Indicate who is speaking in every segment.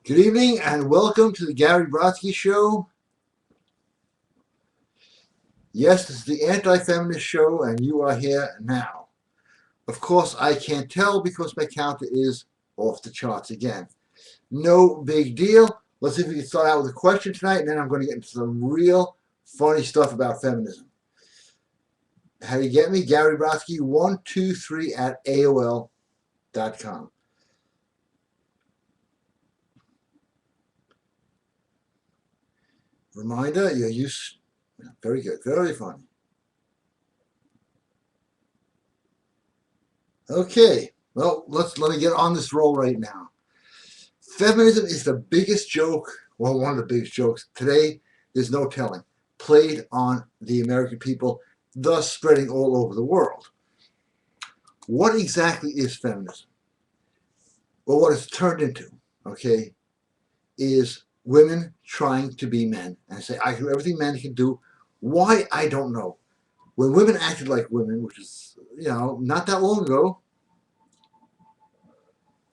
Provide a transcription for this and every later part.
Speaker 1: Good evening and welcome to the Gary Brodsky Show. Yes, this is the anti-feminist show and you are here now. Of course, I can't tell because my counter is off the charts again. No big deal. Let's see if we can start out with a question tonight and then I'm going to get into some real funny stuff about feminism. How do you get me? Gary Brodsky 123 at AOL.com. Reminder, you're used. Very good, very funny. Okay, well, let me get on this roll right now. Feminism is the biggest joke, well, one of the biggest jokes today, there's no telling, played on the American people, thus spreading all over the world. What exactly is feminism? Well, what it's turned into, okay, is women trying to be men and say, I do everything men can do. Why? I don't know. When women acted like women, which is, not that long ago,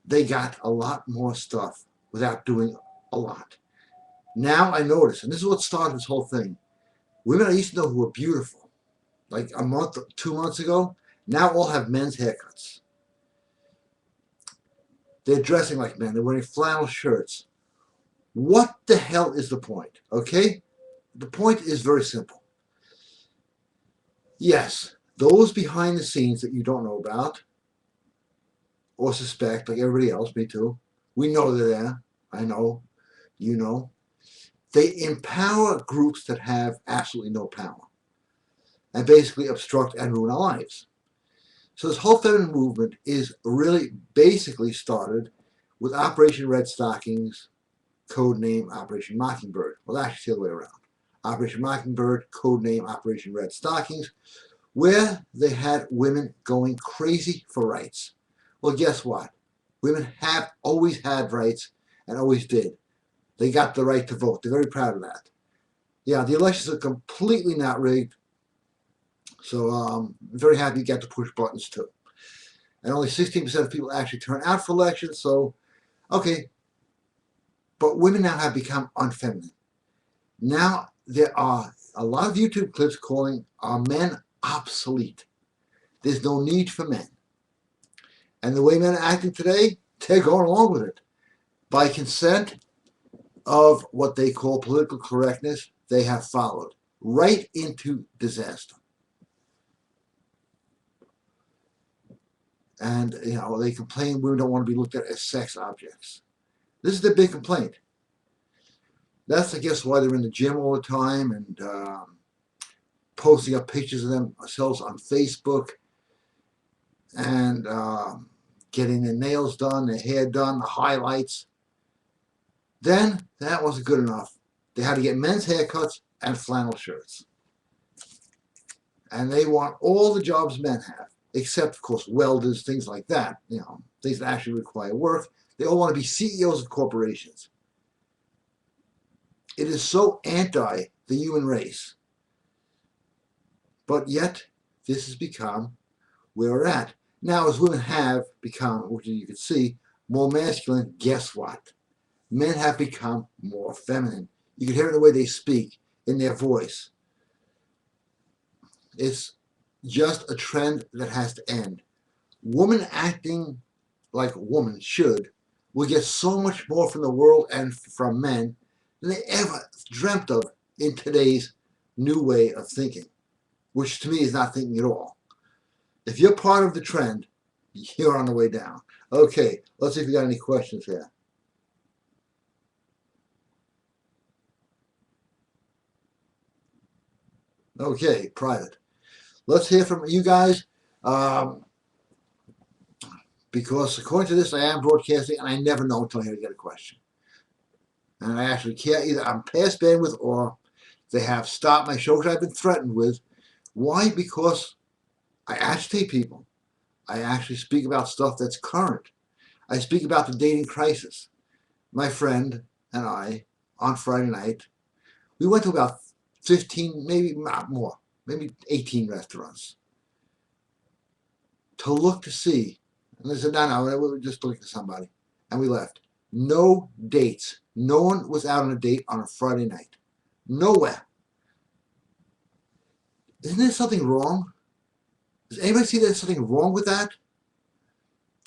Speaker 1: they got a lot more stuff without doing a lot. Now I notice, and this is what started this whole thing, women I used to know who were beautiful, like a month, 2 months ago, now all have men's haircuts. They're dressing like men. They're wearing flannel shirts. What the hell is the point? Okay? The point is very simple. Yes, those behind the scenes that you don't know about or suspect, like everybody else, me too, we know they're there. I know. You know. They empower groups that have absolutely no power and basically obstruct and ruin our lives. So this whole feminine movement is really basically started with Operation Red Stockings, code name Operation Mockingbird. Well, actually, it's the other way around. Operation Mockingbird, code name Operation Red Stockings, where they had women going crazy for rights. Well, guess what? Women have always had rights and always did. They got the right to vote. They're very proud of that. Yeah, the elections are completely not rigged. So I'm very happy you got to push buttons too. And only 16% of people actually turn out for elections. So, okay. But women now have become unfeminine. Now there are a lot of YouTube clips calling our men obsolete. There's no need for men. And the way men are acting today, they're going along with it. By consent of what they call political correctness, they have followed right into disaster. And they complain women don't want to be looked at as sex objects. This is their big complaint. That's, I guess, why they're in the gym all the time and posting up pictures of themselves on Facebook and getting their nails done, their hair done, the highlights. Then that wasn't good enough. They had to get men's haircuts and flannel shirts. And they want all the jobs men have, except, of course, welders, things like that, things that actually require work. They all want to be CEOs of corporations. It is so anti the human race. But yet, this has become where we're at. Now, as women have become, which you can see, more masculine, guess what? Men have become more feminine. You can hear it in the way they speak, in their voice. It's just a trend that has to end. Woman acting like a woman should will get so much more from the world and from men than they ever dreamt of in today's new way of thinking, which to me is not thinking at all. If you're part of the trend, you're on the way down. Okay, let's see if we got any questions here. Okay, private. Let's hear from you guys. Because according to this, I am broadcasting, and I never know until I get a question. And I actually can't either. I'm past bandwidth or they have stopped my show, which I've been threatened with. Why? Because I agitate people. I actually speak about stuff that's current. I speak about the dating crisis. My friend and I, on Friday night, we went to about 15, maybe not more, maybe 18 restaurants to look to see. And they said, no, we were just looking at somebody. And we left. No dates. No one was out on a date on a Friday night. Nowhere. Isn't there something wrong? Does anybody see there's something wrong with that?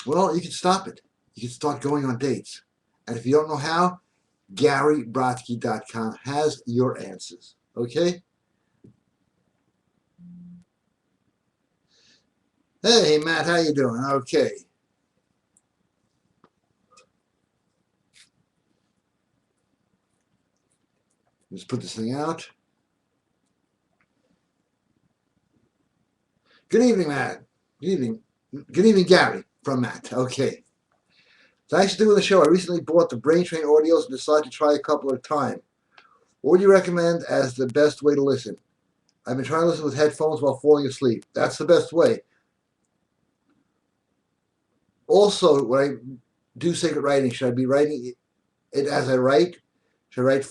Speaker 1: Well, you can stop it. You can start going on dates. And if you don't know how, GaryBrodsky.com has your answers. Okay? Hey, Matt, how you doing? Okay. Let's put this thing out. Good evening, Matt. Good evening. Good evening, Gary, from Matt. Okay. Thanks for doing the show. I recently bought the Brain Train audios and decided to try a couple at a time. What would you recommend as the best way to listen? I've been trying to listen with headphones while falling asleep. That's the best way. Also, when I do sacred writing, should I be writing it as I write? Should I write?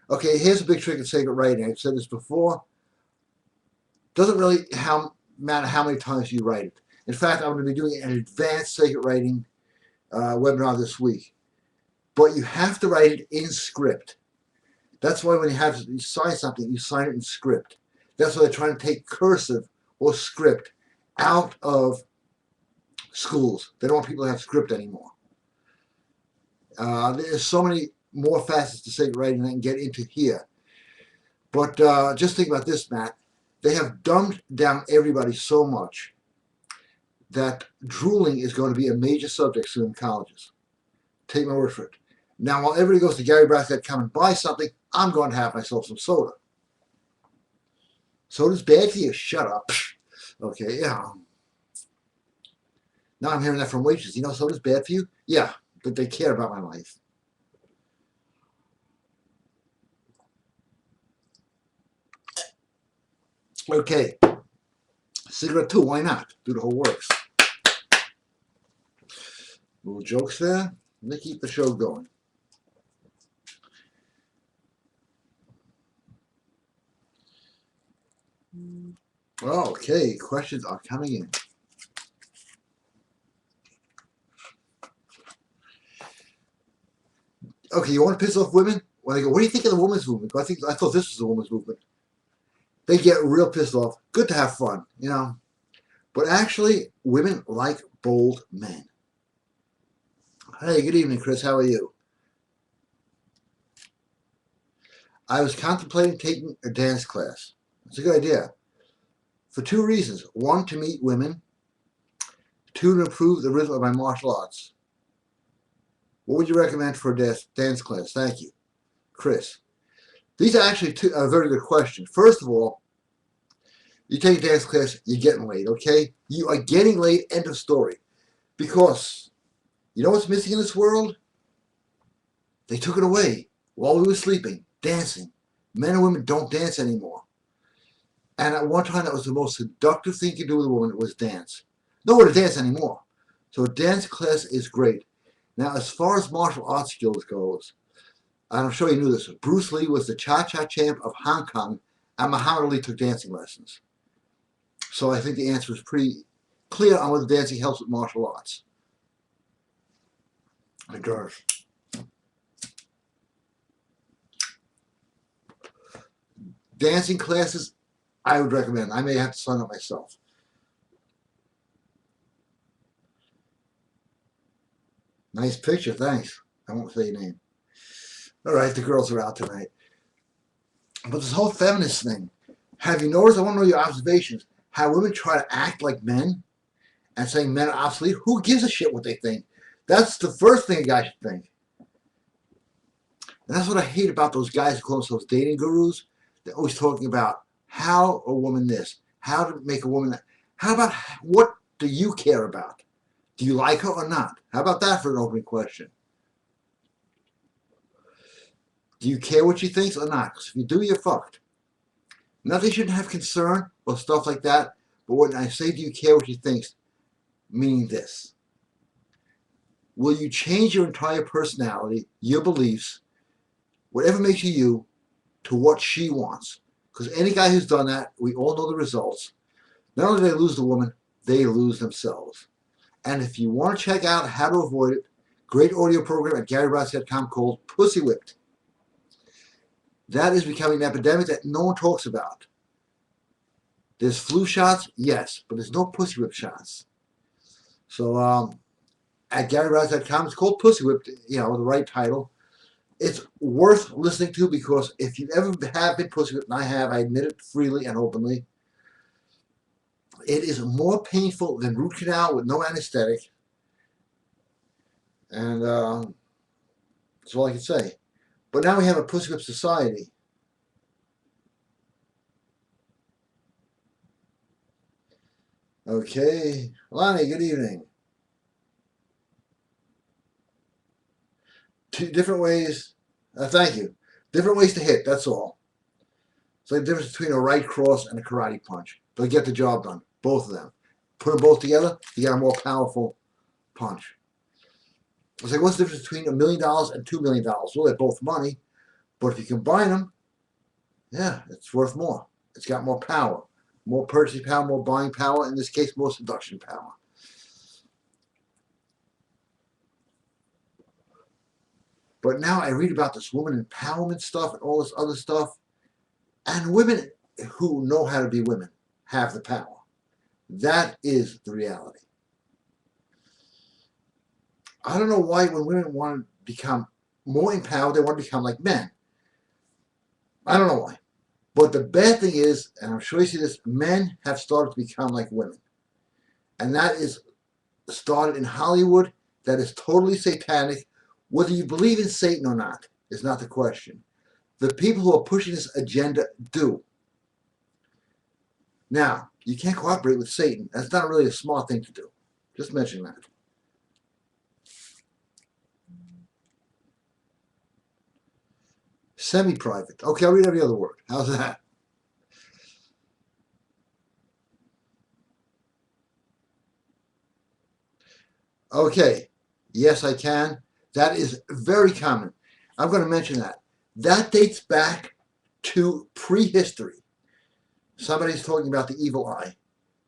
Speaker 1: Okay, here's a big trick in sacred writing. I've said this before. Doesn't really matter how many times you write it. In fact, I'm going to be doing an advanced sacred writing webinar this week. But you have to write it in script. That's why when you sign something, you sign it in script. That's why they're trying to take cursive or script out of schools. They don't want people to have script anymore. There's so many more facets to sacred writing than I can get into here. But just think about this, Matt. They have dumbed down everybody so much that drooling is going to be a major subject soon in colleges. Take my word for it. Now, while everybody goes to GaryBrodsky.com and buy something, I'm going to have myself some soda. Soda's bad for you? Shut up. Okay, yeah. Now I'm hearing that from waitresses. You know soda's bad for you? Yeah, but they care about my life. Okay. Cigarette too, why not? Do the whole works. Little jokes there. Let me keep the show going. Okay, questions are coming in. Okay, you want to piss off women? When they go, what do you think of the women's movement? I thought this was the women's movement. They get real pissed off. Good to have fun, you know. But actually, women like bold men. Hey, good evening, Chris. How are you? I was contemplating taking a dance class. It's a good idea. For two reasons. One, to meet women. Two, to improve the rhythm of my martial arts. What would you recommend for a dance class? Thank you, Chris. These are actually a very good question. First of all, you take a dance class, you're getting laid, okay? You are getting laid, end of story. Because, you know what's missing in this world? They took it away while we were sleeping, dancing. Men and women don't dance anymore. And at one time, that was the most seductive thing you could do with a woman, was dance. Nowhere to dance anymore. So a dance class is great. Now, as far as martial arts skills goes, I'm sure you knew this, Bruce Lee was the Cha-Cha champ of Hong Kong, and Muhammad Ali took dancing lessons. So I think the answer is pretty clear on whether dancing helps with martial arts. It does. Dancing classes, I would recommend. I may have to sign up myself. Nice picture, thanks. I won't say your name. All right, the girls are out tonight. But this whole feminist thing, have you noticed, I want to know your observations, how women try to act like men and saying men are obsolete? Who gives a shit what they think? That's the first thing a guy should think. And that's what I hate about those guys who call themselves dating gurus. They're always talking about how a woman this, how to make a woman that. How about what do you care about? Do you like her or not? How about that for an opening question? Do you care what she thinks or not? Because if you do, you're fucked. Not that you shouldn't have concern or stuff like that, but when I say do you care what she thinks, meaning this. Will you change your entire personality, your beliefs, whatever makes you you, to what she wants? Because any guy who's done that, we all know the results. Not only do they lose the woman, they lose themselves. And if you want to check out how to avoid it, Great audio program at GaryBrodsky.com called Pussy Whipped. That is becoming an epidemic that no one talks about. There's flu shots, yes, but there's no pussy whip shots. So at GaryBrodsky.com, it's called Pussy Whipped, the right title. It's worth listening to because if you ever have been pussy whipped, and I have, I admit it freely and openly, it is more painful than root canal with no anesthetic. And that's all I can say. But now we have a pussy whip society. Okay. Lonnie, good evening. Two different ways. Thank you. Different ways to hit, that's all. It's like the difference between a right cross and a karate punch. They'll get the job done. Both of them. Put them both together, you got a more powerful punch. It's like, what's the difference between $1 million and $2 million? Well, they're both money, but if you combine them, yeah, it's worth more. It's got more power. More purchasing power, more buying power, in this case, more seduction power. But now I read about this woman empowerment stuff and all this other stuff, and women who know how to be women have the power. That is the reality. I don't know why when women want to become more empowered, they want to become like men. I don't know why. But the bad thing is, and I'm sure you see this, men have started to become like women. And that is started in Hollywood. That is totally satanic. Whether you believe in Satan or not is not the question. The people who are pushing this agenda do. Now, you can't cooperate with Satan. That's not really a smart thing to do. Just mention that. Semi-private. Okay, I'll read every other word. How's that? Okay. Yes, I can. That is very common. I'm going to mention that. That dates back to prehistory. Somebody's talking about the evil eye.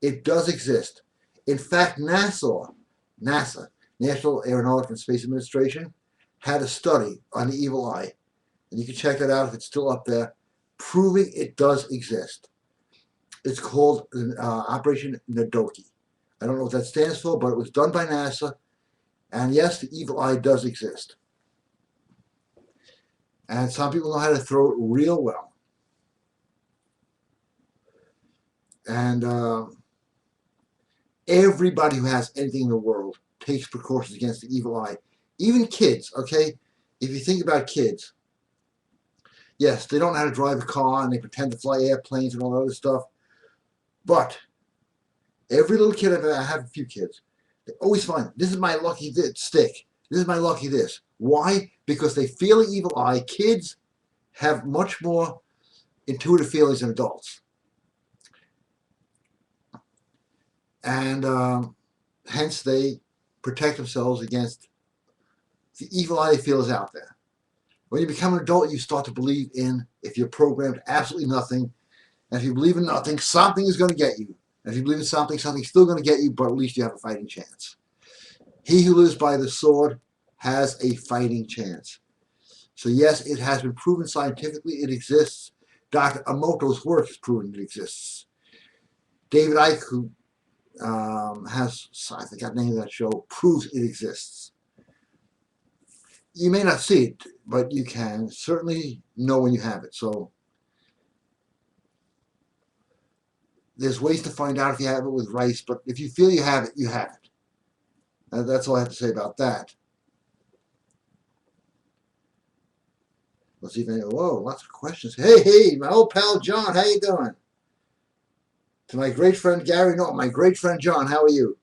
Speaker 1: It does exist. In fact, NASA, National Aeronautics and Space Administration, had a study on the evil eye. And you can check that out if it's still up there, proving it does exist. It's called Operation Nadoki. I don't know what that stands for, but it was done by NASA. And yes, the evil eye does exist. And some people know how to throw it real well. And everybody who has anything in the world takes precautions against the evil eye. Even kids, okay? If you think about kids, yes, they don't know how to drive a car and they pretend to fly airplanes and all that other stuff. But every little kid I have a few kids, they always find, this is my lucky stick. This is my lucky this. Why? Because they feel the evil eye. Kids have much more intuitive feelings than adults. And hence they protect themselves against the evil eye they feel is out there. When you become an adult, you start to believe in, if you're programmed, absolutely nothing. And if you believe in nothing, something is going to get you. And if you believe in something, something's still going to get you, but at least you have a fighting chance. He who lives by the sword has a fighting chance. So yes, it has been proven scientifically it exists. Dr. Emoto's work has proven it exists. David Icke, who has, I forgot the name of that show, proves it exists. You may not see it, but you can certainly know when you have it. So there's ways to find out if you have it with rice, but if you feel you have it, you have it. And that's all I have to say about that. Let's see if any, whoa, lots of questions. Hey, my old pal John, how you doing? To my great friend Gary, no, my great friend John, how are you?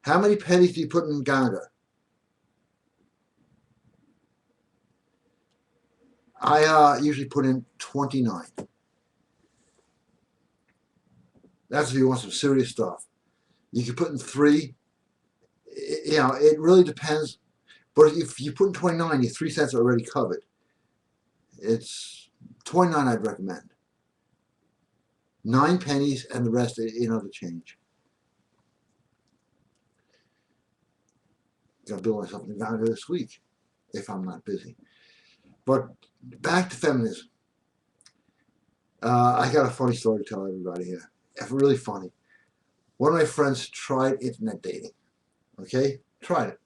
Speaker 1: How many pennies do you put in Ganga? I usually put in 29. That's if you want some serious stuff. You can put in 3. It really depends. But if you put in 29, your 3 cents are already covered. It's 29 I'd recommend. 9 pennies and the rest, the change. Got to build myself in Uganda this week if I'm not busy. But back to feminism. I got a funny story to tell everybody here. It's really funny. One of my friends tried internet dating. Okay? Tried it.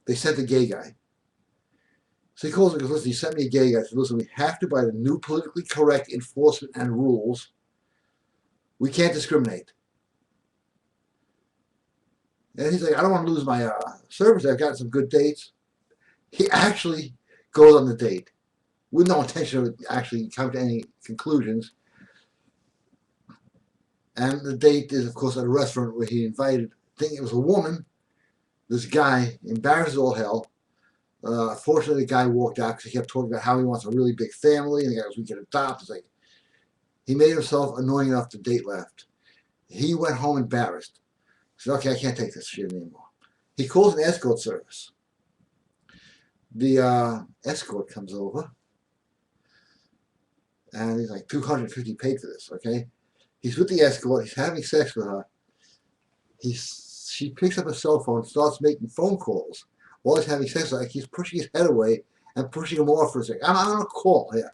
Speaker 1: They sent a gay guy. So he calls me and goes, listen, you sent me a gay guy. I said, listen, we have to, by the new politically correct enforcement and rules, we can't discriminate. And he's like, I don't want to lose my service. I've got some good dates. He actually goes on the date with no intention of actually coming to any conclusions. And the date is, of course, at a restaurant where he invited, thinking it was a woman. This guy, embarrassed as all hell. Fortunately, the guy walked out because he kept talking about how he wants a really big family, and the guy was, we can adopt. It's like, he made himself annoying enough, the date left. He went home embarrassed. He said, okay, I can't take this shit anymore. He calls an escort service. The escort comes over, and he's like, $250 paid for this, okay? He's with the escort, he's having sex with her. She picks up a cell phone and starts making phone calls while he's having sex with her. He's pushing his head away and pushing him off for a second. I'm on a call here.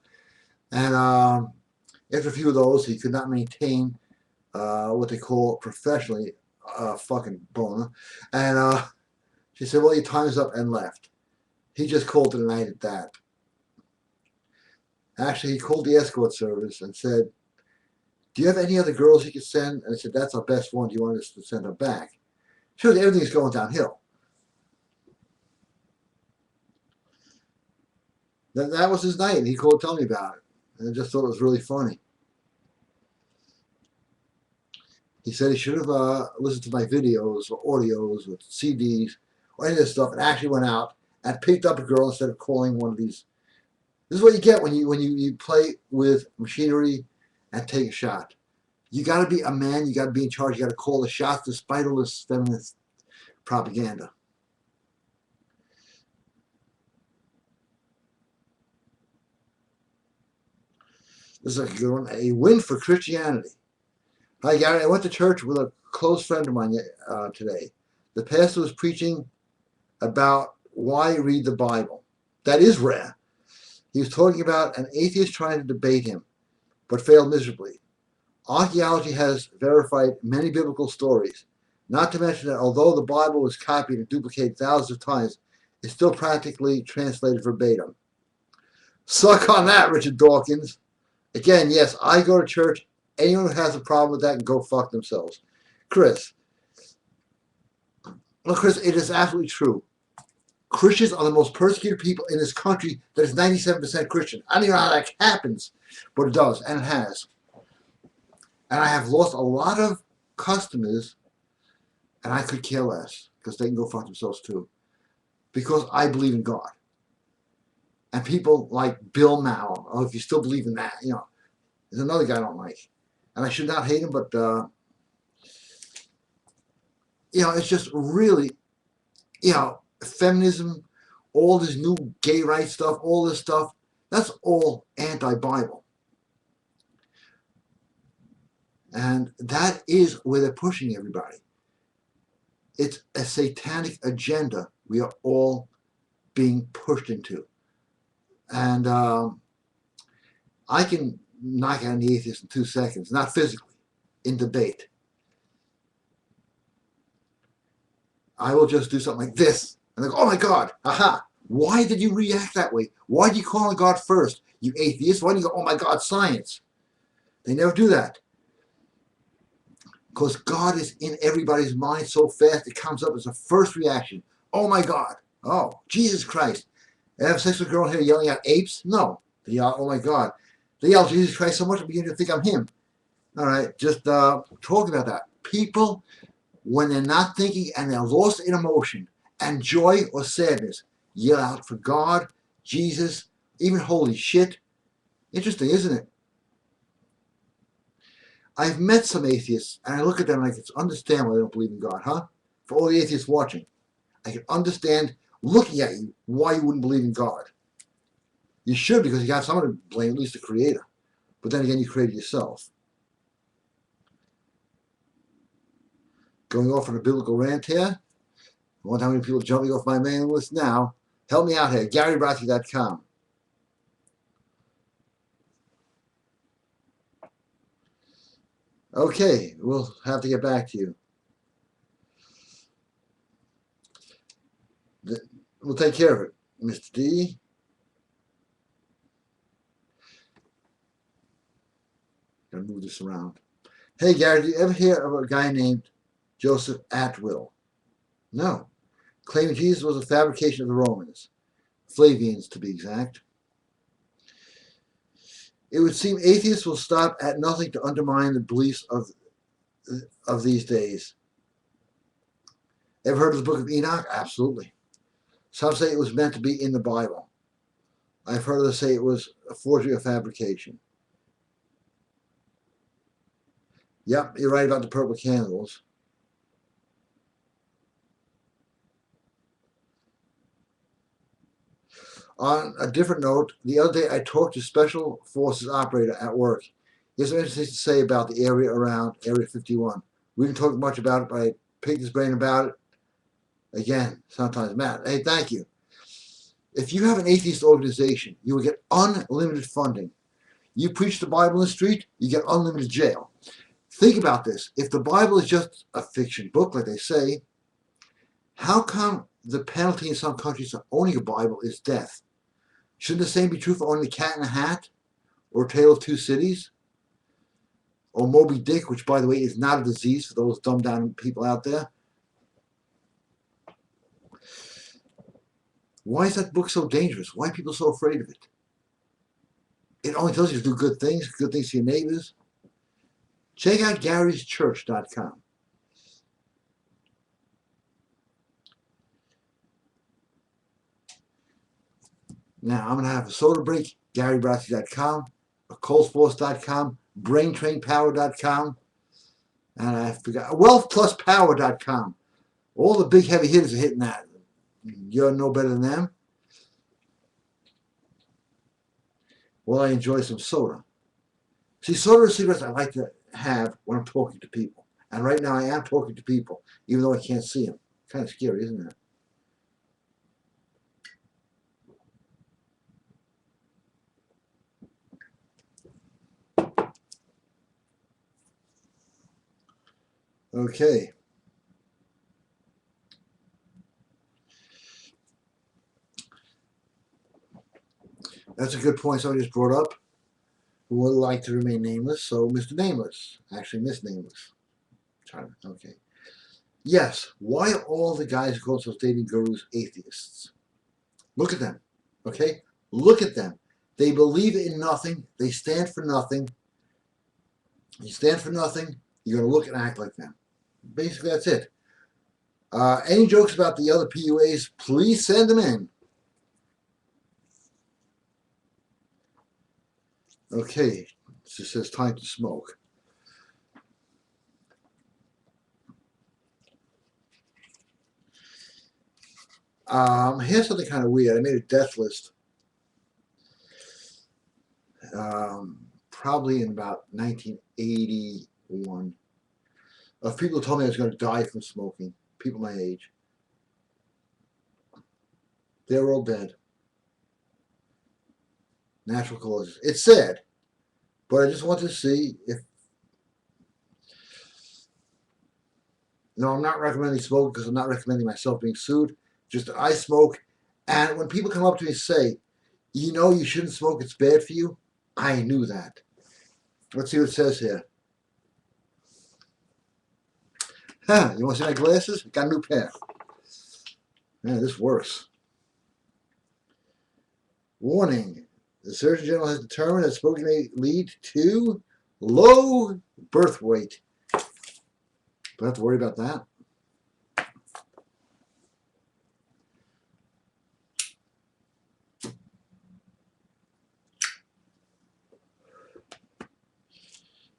Speaker 1: And after a few of those, he could not maintain what they call professionally fucking boner. And she said, well, your time is up, and left. He just called it a night at that. Actually, he called the escort service and said, do you have any other girls you could send? And I said, that's our best one. Do you want us to send her back? Sure, everything's going downhill. That was his night, and he called to tell me about it. And I just thought it was really funny. He said he should have listened to my videos or audios or CDs or any of this stuff and actually went out and picked up a girl instead of calling one of these. This is what you get when you play with machinery and take a shot. You got to be a man. You got to be in charge. You got to call the shots despite all this feminist propaganda. This is a good one. A win for Christianity. Hi, Gary. I went to church with a close friend of mine today. The pastor was preaching about why read the Bible. That is rare. He was talking about an atheist trying to debate him, but failed miserably. Archaeology has verified many biblical stories, not to mention that although the Bible was copied and duplicated thousands of times, it's still practically translated verbatim. Suck on that, Richard Dawkins. Again, yes, I go to church. Anyone who has a problem with that can go fuck themselves. Chris. Look, Chris, it is absolutely true. Christians are the most persecuted people in this country that is 97% Christian. I don't even know how that happens, but it does, and it has. And I have lost a lot of customers, and I could care less, because they can go fuck themselves too, because I believe in God. And people like Bill Maher, oh, if you still believe in that, there's another guy I don't like. And I should not hate him, but, it's just really, feminism, all this new gay rights stuff, all this stuff, that's all anti-Bible. And that is where they're pushing everybody. It's a satanic agenda we are all being pushed into. And I can knock out an atheist in 2 seconds, not physically, in debate. I will just do something like this. And they go, oh my God, aha. Why did you react that way? Why did you call on God first, you atheist? Why did you go, oh my God, science? They never do that. Because God is in everybody's mind so fast, it comes up as a first reaction. Oh my God. Oh, Jesus Christ. I have sex with a girl here yelling out apes? No. They yell, oh my God. They yell Jesus Christ so much I'm beginning to think I'm him. All right, just talk about that. People, when they're not thinking and they're lost in emotion and joy or sadness, yell out for God, Jesus, even holy shit. Interesting, isn't it? I've met some atheists, and I look at them like it's understand why they don't believe in God, huh? For all the atheists watching, I can understand looking at you why you wouldn't believe in God. You should, because you got someone to blame, at least the Creator. But then again, you created yourself. Going off on a biblical rant here. I wonder how many people jumping off my mailing list now. Help me out here. GaryBrodsky.com. Okay, we'll have to get back to you. We'll take care of it, Mr. D. Gotta move this around. Hey, Gary, did you ever hear of a guy named Joseph Atwill? No. Claiming Jesus was a fabrication of the Romans. Flavians, to be exact. It would seem atheists will stop at nothing to undermine the beliefs of these days. Ever heard of the Book of Enoch? Absolutely. Some say it was meant to be in the Bible. I've heard others say it was a forgery or fabrication. Yep, you're right about the purple candles. On a different note, the other day I talked to a Special Forces operator at work. He has some interesting to say about the area around Area 51. We didn't talk much about it, but I picked his brain about it. Again, sometimes Matt. Hey, thank you. If you have an atheist organization, you will get unlimited funding. You preach the Bible in the street, you get unlimited jail. Think about this. If the Bible is just a fiction book, like they say, how come the penalty in some countries for owning a Bible is death? Shouldn't the same be true for owning a Cat in a Hat? Or Tale of Two Cities? Or Moby Dick, which, by the way, is not a disease for those dumbed down people out there? Why is that book so dangerous? Why are people so afraid of it? It only tells you to do good things to your neighbors. Check out Gary'sChurch.com. Now, I'm going to have a soda break, GaryBrodsky.com, a ColdSports.com, BrainTrainPower.com, and I forgot, WealthPlusPower.com. All the big heavy hitters are hitting that. You're no better than them. Well, I enjoy some soda. See, soda and cigarettes I like to have when I'm talking to people. And right now I am talking to people, even though I can't see them. Kind of scary, isn't it? Okay. That's a good point somebody just brought up, who would like to remain nameless. So, Mr. Nameless. Actually, Miss Nameless. Okay. Yes, why are all the guys who call themselves dating gurus atheists? Look at them. Okay? Look at them. They believe in nothing. They stand for nothing. You stand for nothing, you're going to look and act like them. Basically, that's it. Any jokes about the other PUAs, please send them in. Okay, it says time to smoke. Here's something kind of weird. I made a death list. Probably in about 1981. Of people who told me I was going to die from smoking. People my age. They were all dead. Natural causes. It's sad. But I just want to see if... No, I'm not recommending smoking because I'm not recommending myself being sued. Just that I smoke. And when people come up to me and say, you know you shouldn't smoke, it's bad for you, I knew that. Let's see what it says here. Huh, you want to see my glasses? Got a new pair. Man, this works. Warning. The Surgeon General has determined that smoking may lead to low birth weight. Don't have to worry about that.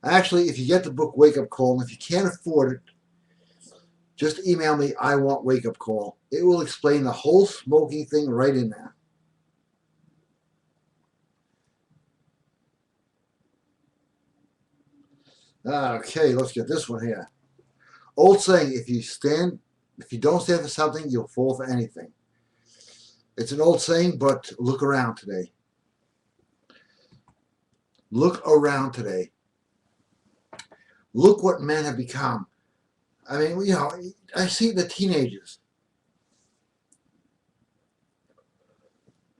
Speaker 1: Actually, if you get the book Wake Up Call, and if you can't afford it, just email me, I want Wake Up Call. It will explain the whole smoking thing right in there. Okay, let's get this one here. Old saying, if you stand If you don't stand for something, you'll fall for anything. It's an old saying, but look around today. Look around today. Look what men have become. I mean, you know, I see the teenagers.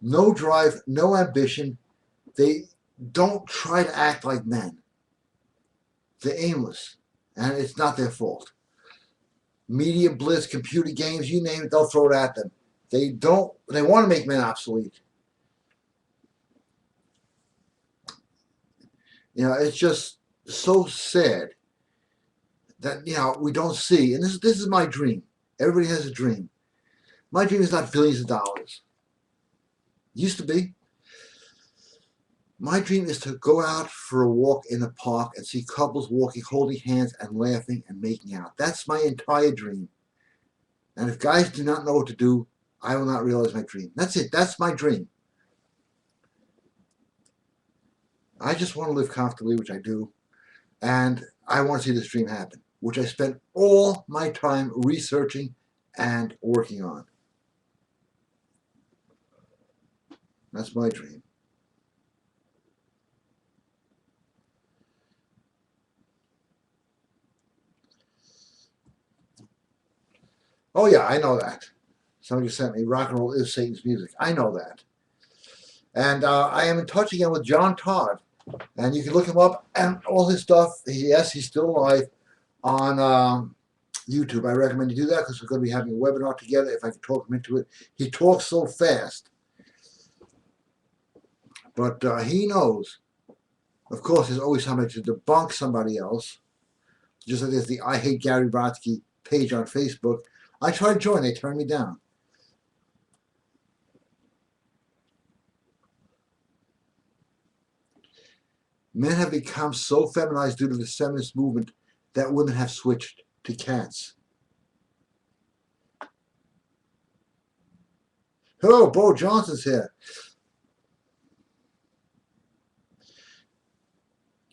Speaker 1: No drive, no ambition. They don't try to act like men. They're aimless, and it's not their fault. Media blitz, computer games, you name it, they'll throw it at them. They want to make men obsolete. You know, it's just so sad that, you know, we don't see, and this is my dream. Everybody has a dream. My dream is not billions of dollars. It used to be. My dream is to go out for a walk in the park and see couples walking, holding hands and laughing and making out. That's my entire dream. And if guys do not know what to do, I will not realize my dream. That's it. That's my dream. I just want to live comfortably, which I do. And I want to see this dream happen, which I spent all my time researching and working on. That's my dream. Oh yeah, I know that. Somebody sent me rock and roll is Satan's music. I know that. And I am in touch again with John Todd. And you can look him up and all his stuff. Yes, he's still alive on YouTube. I recommend you do that because we're going to be having a webinar together if I can talk him into it. He talks so fast. But he knows. Of course, there's always somebody to debunk somebody else. Just like there's the I Hate Gary Brodsky page on Facebook. I tried to join. They turned me down. Men have become so feminized due to the feminist movement that women have switched to cats. Hello, Bo Johnson's here.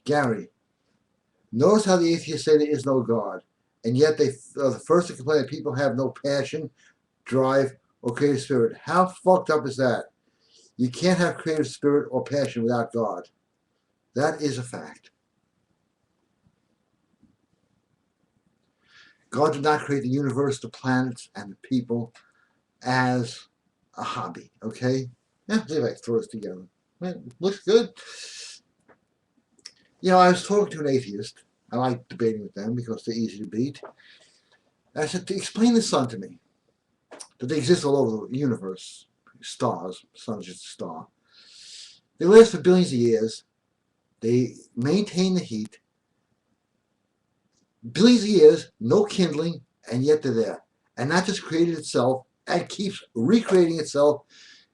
Speaker 1: Gary, notice how the atheists say there is no God, and yet they are the first to complain that people have no passion, drive, or creative spirit. How fucked up is that? You can't have creative spirit or passion without God. That is a fact. God did not create the universe, the planets, and the people as a hobby, okay? Yeah, see if I can throw this together. Looks good. You know, I was talking to an atheist. I like debating with them because they're easy to beat. I said, to explain the sun to me, that they exist all over the universe, stars, the sun's just a star. They last for billions of years. They maintain the heat. Billions of years, no kindling, and yet they're there. And that just created itself and keeps recreating itself.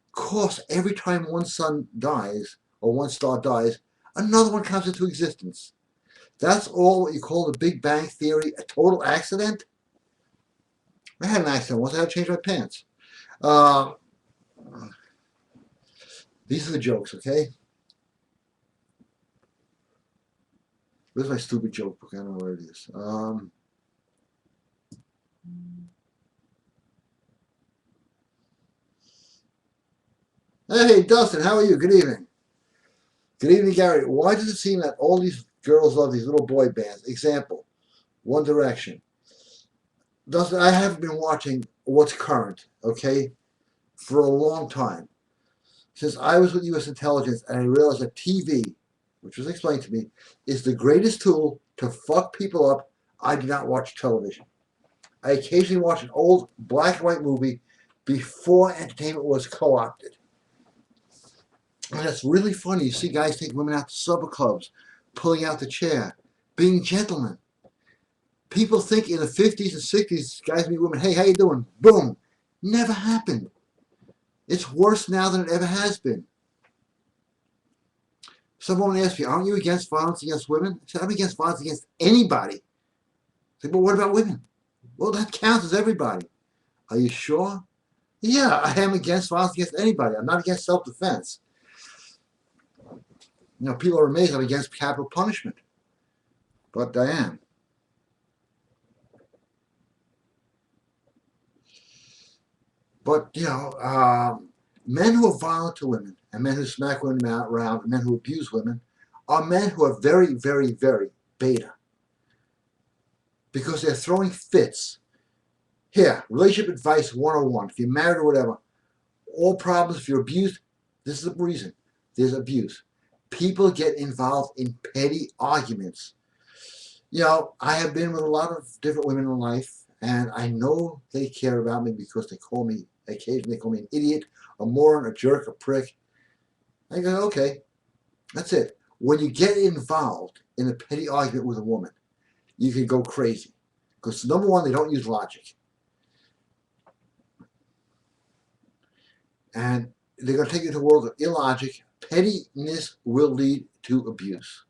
Speaker 1: Of course, every time one sun dies, or one star dies, another one comes into existence. That's all what you call the Big Bang Theory, a total accident? I had an accident once. I had to change my pants. These are the jokes, okay? Where's my stupid joke book? I don't know where it is. Hey, Dustin, how are you? Good evening. Good evening, Gary. Why does it seem that all these girls love these little boy bands? Example, One Direction. Dustin, I have been watching what's current, okay, for a long time. Since I was with U.S. intelligence and I realized that TV, which was explained to me, is the greatest tool to fuck people up, I do not watch television. I occasionally watch an old black and white movie before entertainment was co-opted. And it's really funny. You see guys take women out to supper clubs, pulling out the chair, being gentlemen. People think in the 50s and 60s, guys meet women, hey, how you doing? Boom. Never happened. It's worse now than it ever has been. Someone asked me, aren't you against violence against women? I said, I'm against violence against anybody. I said, well, what about women? Well, that counts as everybody. Are you sure? Yeah, I am against violence against anybody. I'm not against self-defense. You know, people are amazed I'm against capital punishment. But I am. But, men who are violent to women and men who smack women around and men who abuse women are men who are very, very, very beta. Because they're throwing fits. Here, relationship advice 101. If you're married or whatever, all problems, if you're abused, this is the reason. There's abuse. People get involved in petty arguments. I have been with a lot of different women in life, and I know they care about me because occasionally they call me an idiot, a moron, a jerk, a prick. I go, okay, that's it. When you get involved in a petty argument with a woman, you can go crazy. Because number one, they don't use logic. And they're going to take you to a world of illogic. Pettiness will lead to abuse.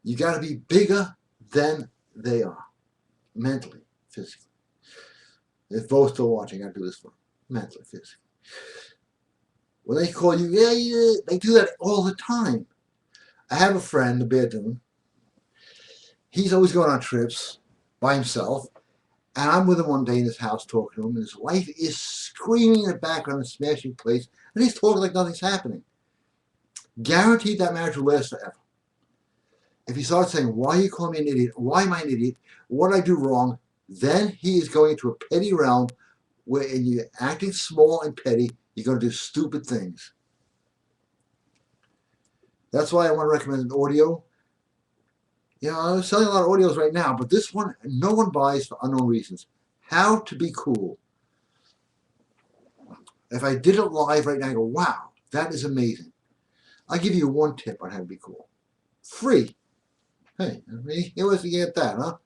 Speaker 1: You got to be bigger than they are. Mentally, physically. If both still watching, I do this for them. Mentally, physically. When they call you, yeah, they do that all the time. I have a friend, a bear dude. He's always going on trips by himself. And I'm with him one day in his house talking to him, and his wife is screaming in the background and smashing plates, and he's talking like nothing's happening. Guaranteed that marriage will last forever. If he starts saying, why are you calling me an idiot? Why am I an idiot? What did I do wrong? Then he is going into a petty realm where you're acting small and petty, you're going to do stupid things. That's why I want to recommend an audio. I'm selling a lot of audios right now, but this one, no one buys for unknown reasons. How to be cool. If I did it live right now, I go, wow, that is amazing. I'll give you one tip on how to be cool. Free. Hey, who wants to get that, huh?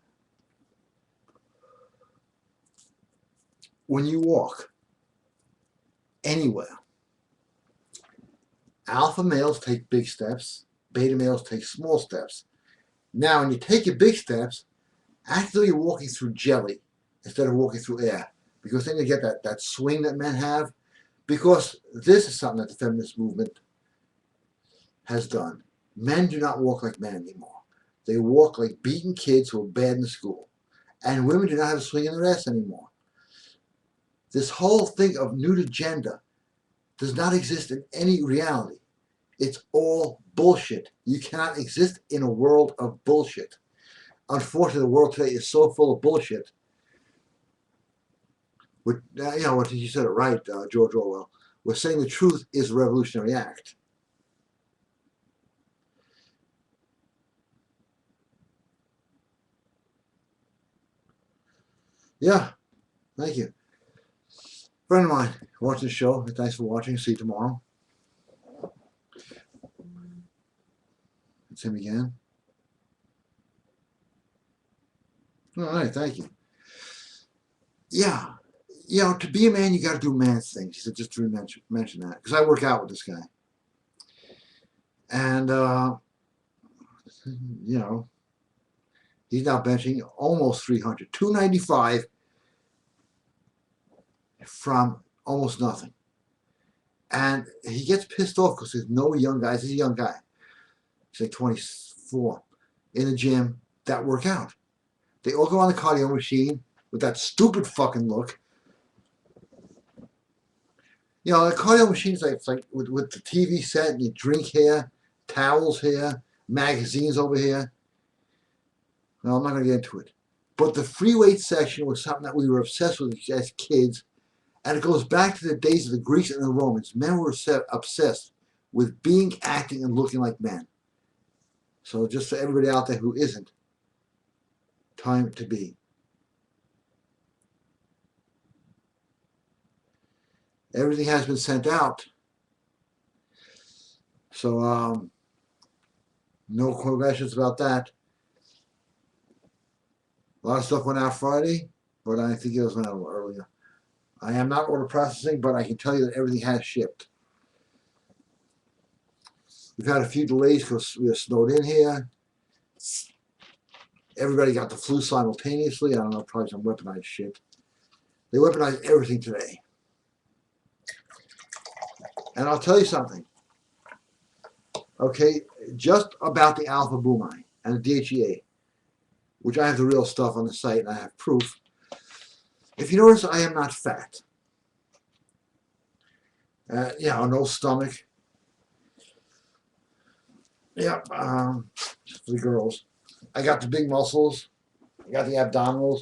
Speaker 1: When you walk anywhere, alpha males take big steps, beta males take small steps. Now, when you take your big steps, act as though you're walking through jelly instead of walking through air, because then you get that swing that men have. Because this is something that the feminist movement has done. Men do not walk like men anymore. They walk like beaten kids who are bad in school. And women do not have a swing in their ass anymore. This whole thing of neuter gender does not exist in any reality. It's all bullshit. You cannot exist in a world of bullshit. Unfortunately, the world today is so full of bullshit. What you said it right, George Orwell. We're saying the truth is a revolutionary act. Yeah, thank you. Friend of mine, watching the show. Thanks for watching. See you tomorrow. It's him again. All right, thank you. Yeah, to be a man, you got to do man things. He said just to mention that, because I work out with this guy, and he's now benching almost 300, 295 from almost nothing, and he gets pissed off because there's no young guys. He's a young guy. He's like 24 in the gym that work out. They all go on the cardio machine with that stupid fucking look. The cardio machine is like with the TV set, and you drink here, towels here, magazines over here. No, I'm not going to get into it. But the free weight section was something that we were obsessed with as kids, and it goes back to the days of the Greeks and the Romans. Men were obsessed with being, acting, and looking like men. So just for everybody out there who isn't, time to be. Everything has been sent out. So no questions about that. A lot of stuff went out Friday, but I think it was went out a little earlier. I am not order processing, but I can tell you that everything has shipped. We've had a few delays because we are snowed in here. Everybody got the flu simultaneously. I don't know, probably some weaponized shit. They weaponized everything today. And I'll tell you something. Okay, just about the alpha boomine and the DHEA, which I have the real stuff on the site and I have proof. If you notice, I am not fat. No stomach. Yep, for the girls. I got the big muscles. I got the abdominals.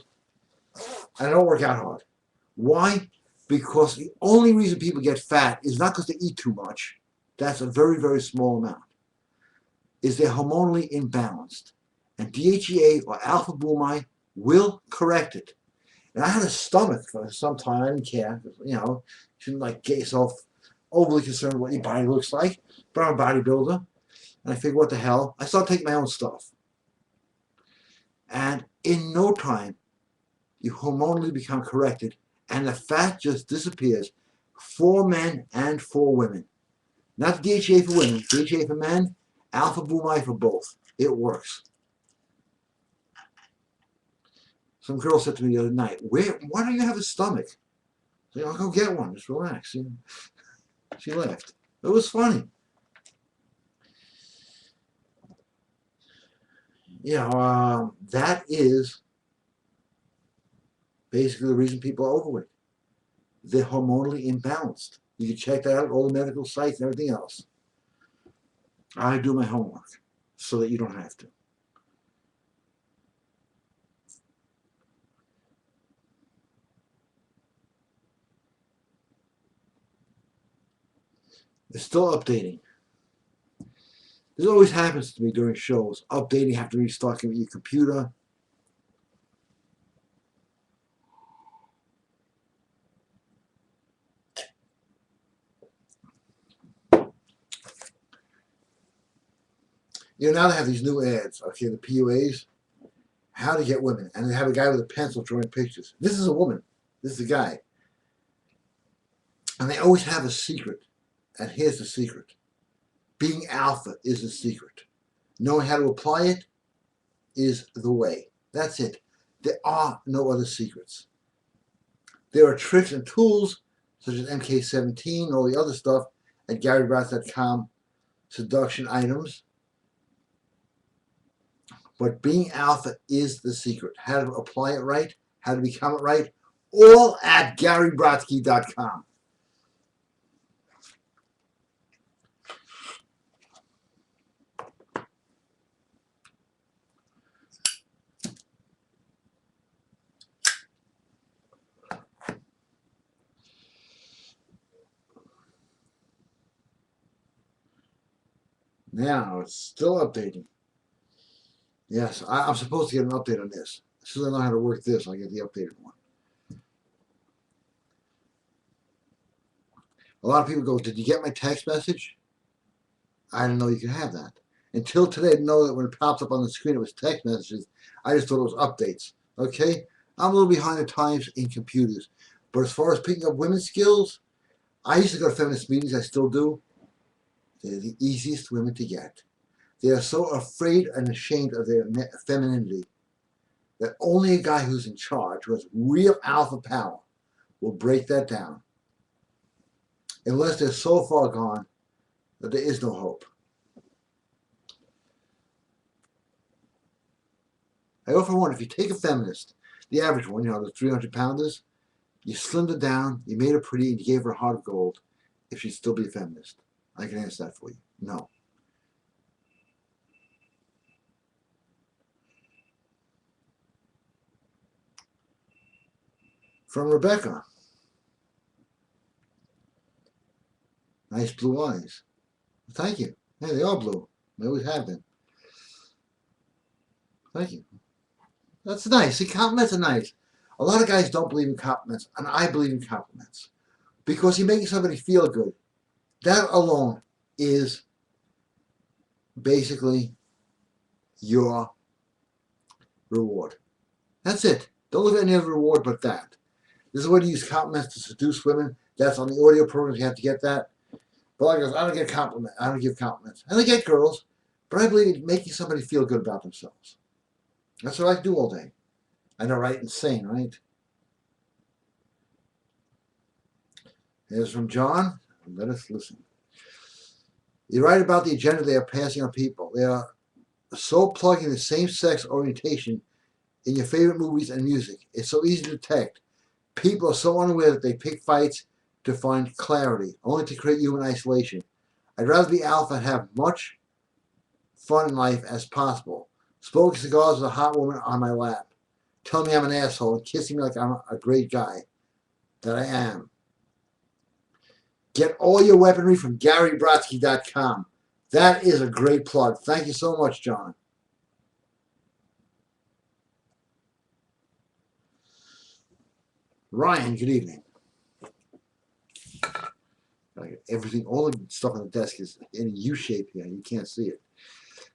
Speaker 1: I don't work out hard. Why? Because the only reason people get fat is not because they eat too much. That's a very, very small amount. Is they're hormonally imbalanced. And DHEA or alpha boomite will correct it. And I had a stomach for some time. I didn't care. Shouldn't get yourself overly concerned with what your body looks like. But I'm a bodybuilder. And I figured, what the hell? I started taking my own stuff. And in no time, you hormonally become corrected. And the fat just disappears for men and for women. Not the DHEA for women. DHEA for men. Alpha boomite for both. It works. Some girl said to me the other night, why don't you have a stomach? I said, I'll go get one. Just relax. She laughed. It was funny. That is basically the reason people are overweight. They're hormonally imbalanced. You can check that out, all the medical sites and everything else. I do my homework so that you don't have to. It's still updating. This always happens to me during shows. Updating, you have to restart your computer. Now they have these new ads, okay, the PUAs, how to get women. And they have a guy with a pencil drawing pictures. This is a woman. This is a guy. And they always have a secret. And here's the secret. Being alpha is the secret. Knowing how to apply it is the way. That's it. There are no other secrets. There are tricks and tools, such as MK17 and all the other stuff at GaryBrodsky.com, seduction items. But being alpha is the secret. How to apply it right, how to become it right, all at GaryBrodsky.com. Now, it's still updating. Yes, I'm supposed to get an update on this. As soon as I know how to work this, I'll get the updated one. A lot of people go, did you get my text message? I didn't know you could have that. Until today, I didn't know that when it pops up on the screen, it was text messages. I just thought it was updates. Okay? I'm a little behind the times in computers. But as far as picking up women's skills, I used to go to feminist meetings. I still do. They're the easiest women to get. They are so afraid and ashamed of their femininity that only a guy who's in charge, who has real alpha power, will break that down. Unless they're so far gone that there is no hope. I often wonder, if you take a feminist, the average one, the 300-pounders, you slimmed her down, you made her pretty, and you gave her a heart of gold, if she'd still be a feminist. I can answer that for you. No. From Rebecca. Nice blue eyes. Thank you. Hey, they are blue. They always have been. Thank you. That's nice. See, compliments are nice. A lot of guys don't believe in compliments, and I believe in compliments. Because you're making somebody feel good. That alone is basically your reward. That's it. Don't look at any other reward but that. This is a way to use compliments to seduce women. That's on the audio programs. You have to get that. But like I don't get compliments. I don't give compliments. And I get girls, but I believe in making somebody feel good about themselves. That's what I do all day. I know, right? Insane, right? Here's from John. Let us listen. You're right about the agenda they are passing on people. They are so plugged in the same-sex orientation in your favorite movies and music. It's so easy to detect. People are so unaware that they pick fights to find clarity, only to create you in isolation. I'd rather be alpha and have much fun in life as possible. Smoking cigars with a hot woman on my lap, telling me I'm an asshole and kissing me like I'm a great guy that I am. Get all your weaponry from GaryBrodsky.com. That is a great plug. Thank you so much, John. Ryan, good evening. Everything, all the stuff on the desk is in a U shape here. You can't see it.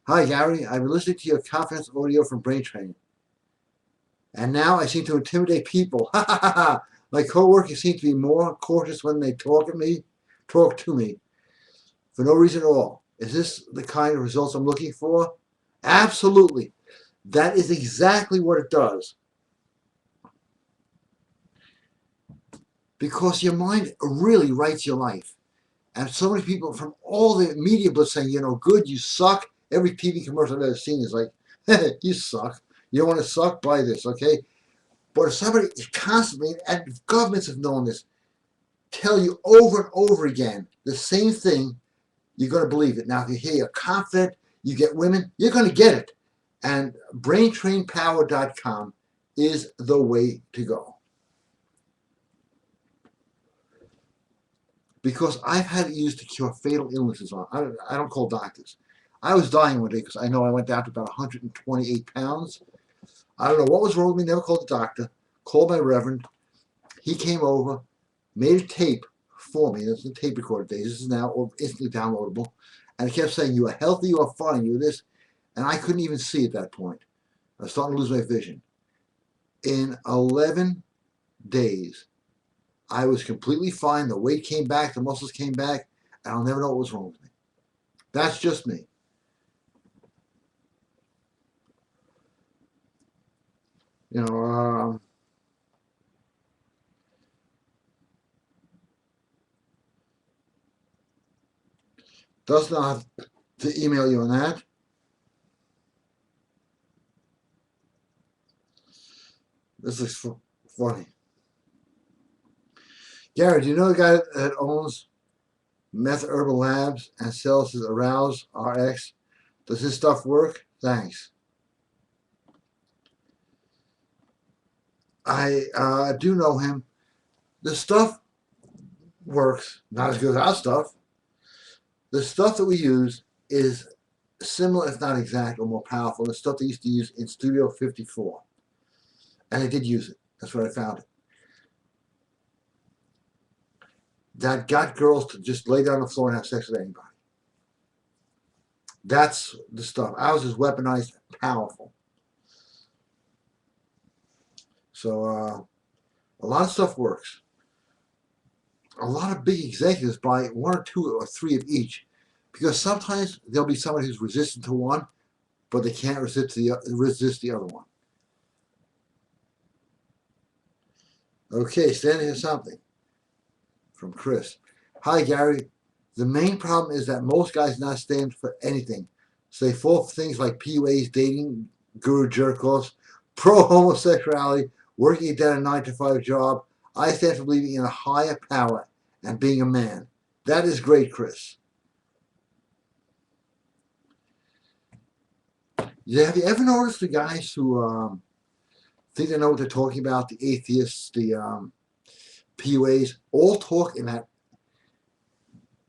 Speaker 1: Hi, Gary. I've been listening to your confidence audio from Brain Training, and now I seem to intimidate people. My coworkers seem to be more cautious when they talk to me, for no reason at all. Is this the kind of results I'm looking for? Absolutely. That is exactly what it does. Because your mind really writes your life. And so many people from all the media blitz saying, good, you suck. Every TV commercial I've ever seen is like, you suck. You don't want to suck? Buy this, okay? But if somebody constantly, and governments have known this, tell you over and over again the same thing, you're going to believe it. Now, if you hear you're confident, you get women, you're going to get it. And braintrainpower.com is the way to go. Because I've had it used to cure fatal illnesses. I don't call doctors. I was dying one day because I know I went down to about 128 pounds. I don't know what was wrong with me. Never called the doctor. Called my reverend. He came over, made a tape for me. That's the tape recorder days. This is now instantly downloadable. And it kept saying, you are healthy, you are fine, you're this. And I couldn't even see at that point. I was starting to lose my vision. In 11 days, I was completely fine. The weight came back, the muscles came back, and I'll never know what was wrong with me. That's just me. Does not have to email you on that. This looks funny. Gary, do you know the guy that owns Meth Herbal Labs and sells his Arouse RX? Does his stuff work? Thanks. I do know him. The stuff works, not as good as our stuff. The stuff that we use is similar, if not exact, or more powerful than the stuff they used to use in Studio 54. And I did use it. That's where I found it. That got girls to just lay down on the floor and have sex with anybody. That's the stuff. Ours is weaponized, powerful. So a lot of stuff works. A lot of big executives buy 1 or 2 or 3 of each, because sometimes there'll be somebody who's resistant to one, but they can't resist the other one. Okay, standing for something from Chris. Hi, Gary. The main problem is that most guys not stand for anything. So they fall for things like PUAs, dating, guru jerk-offs, pro-homosexuality, working a dead 9-to-5 job. I stand for believing in a higher power and being a man. That is great, Chris. Yeah, have you ever noticed the guys who think they know what they're talking about, the atheists, the PUAs, all talk in that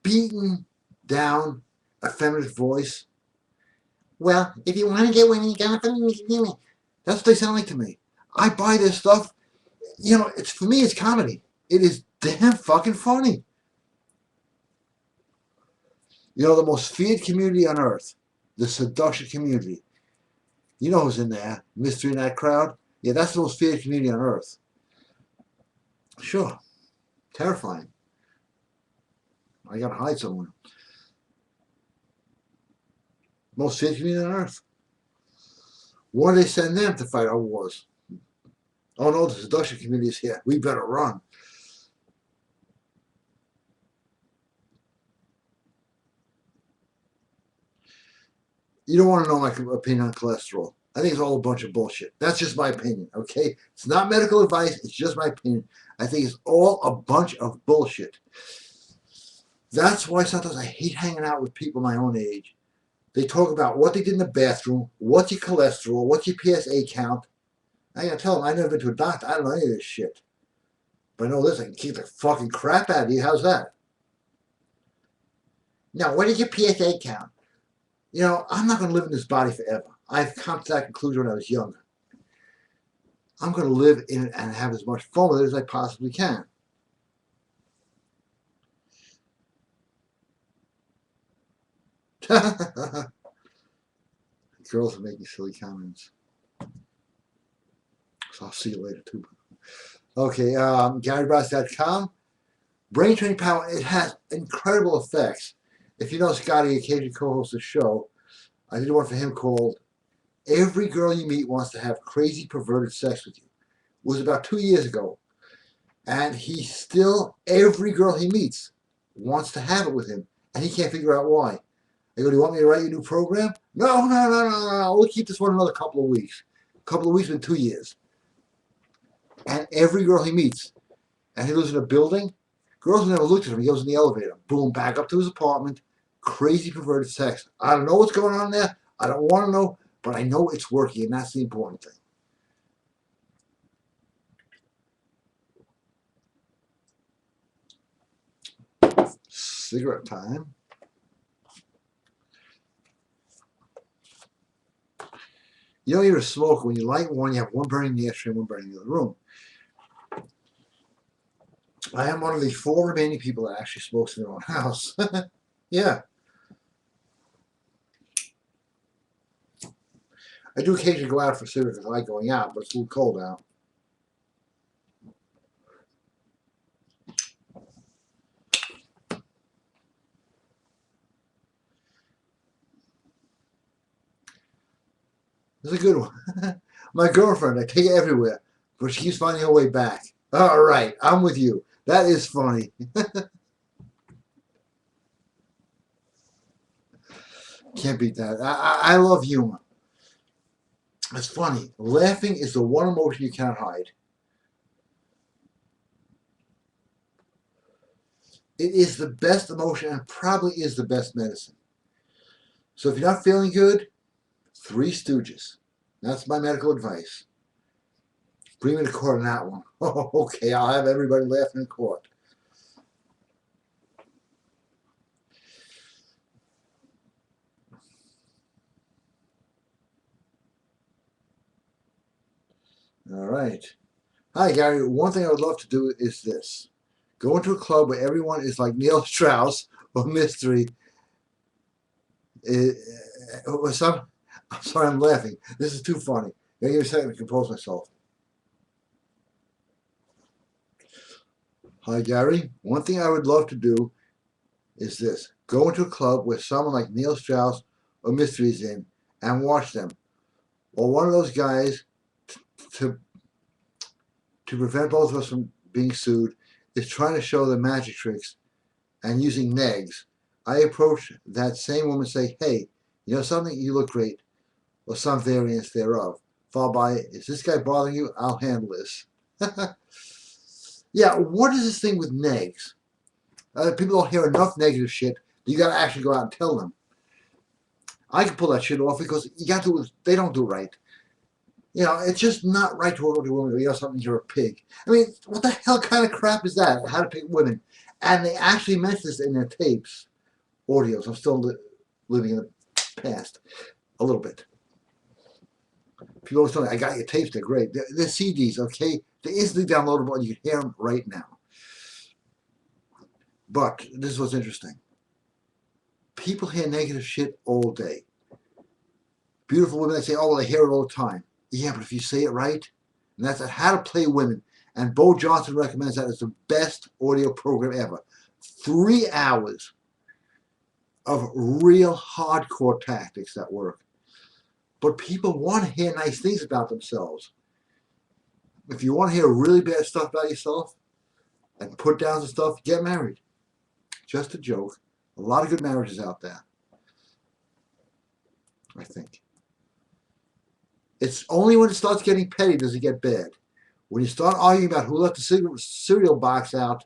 Speaker 1: beaten down, effeminate voice? Well, if you want to get women, you got to. That's what they sound like to me. I buy their stuff. It's for me, it's comedy. It is damn fucking funny. The most feared community on earth, the seduction community. You know who's in there? Mystery in that crowd? Yeah, that's the most feared community on earth. Sure. Terrifying. I gotta hide somewhere. Most feared community on earth. Why do they send them to fight our wars? Oh no, the seduction community is here. We better run. You don't want to know my opinion on cholesterol. I think it's all a bunch of bullshit. That's just my opinion, okay? It's not medical advice. It's just my opinion. I think it's all a bunch of bullshit. That's why sometimes I hate hanging out with people my own age. They talk about what they did in the bathroom, what's your cholesterol, what's your PSA count. I gotta tell them I've never been to a doctor. I don't know any of this shit. But I know this, I can kick the fucking crap out of you. How's that? Now, what is your PSA count? You know, I'm not going to live in this body forever. I've come to that conclusion when I was younger. I'm going to live in it and have as much fun with it as I possibly can. Girls are making silly comments. So I'll see you later, too. Okay, GaryBrodsky.com. Brain training power, it has incredible effects. If you know Scotty occasionally co-hosts a show, I did one for him called Every Girl You Meet Wants to Have Crazy Perverted Sex With You. It was about 2 years ago. And he still, every girl he meets wants to have it with him. And he can't figure out why. I go, do you want me to write you a new program? No. We'll keep this one another couple of weeks. A couple of weeks been 2 years. And every girl he meets, and he lives in a building, girls have never looked at him. He goes in the elevator. Boom, back up to his apartment. Crazy perverted sex. I don't know what's going on there. I don't want to know, but I know it's working, and that's the important thing. Cigarette time. You don't need a smoker. When you light one, you have one burning in the ashtray and one burning in the other room. I am one of the 4 remaining people that actually smokes in their own house. Yeah. I do occasionally go out for cigarettes. I like going out, but it's a little cold out. This is a good one. My girlfriend, I take it everywhere, but she keeps finding her way back. All right, I'm with you. That is funny. Can't beat that. I love humor. It's funny. Laughing is the one emotion you cannot hide. It is the best emotion and probably is the best medicine. So if you're not feeling good, 3 Stooges. That's my medical advice. Bring me to court on that one. Oh, okay, I'll have everybody laughing in court. All right. Hi, Gary. One thing I would love to do is this. Go into a club where everyone is like Neil Strauss or Mystery. I'm sorry, I'm laughing. This is too funny. Give me a second to compose myself. Hi, Gary. One thing I would love to do is this. Go into a club where someone like Neil Strauss or Mystery is in and watch them. Or one of those guys to prevent both of us from being sued is trying to show the magic tricks and using negs. I approach that same woman and say, hey, you know something? You look great. Or some variance thereof. Followed by, is this guy bothering you? I'll handle this. Yeah, what is this thing with negs? People don't hear enough negative shit. You got to actually go out and tell them. I can pull that shit off because you got to. They don't do it right. You know, it's just not right to go to a woman. You know something? You're a pig. I mean, what the hell kind of crap is that? How to pick women? And they actually mention this in their tapes, audios. I'm still living in the past a little bit. People always tell me, I got your tapes. They're great. They're CDs, okay? They're easily downloadable, and you can hear them right now. But this is what's interesting. People hear negative shit all day. Beautiful women, they say, oh, well, I hear it all the time. Yeah, but if you say it right, and that's How to Play Women, and Bo Johnson recommends that as the best audio program ever. 3 hours of real hardcore tactics that work. But people want to hear nice things about themselves. If you want to hear really bad stuff about yourself and put down some stuff, get married. Just a joke. A lot of good marriages out there, I think. It's only when it starts getting petty does it get bad. When you start arguing about who left the cereal box out,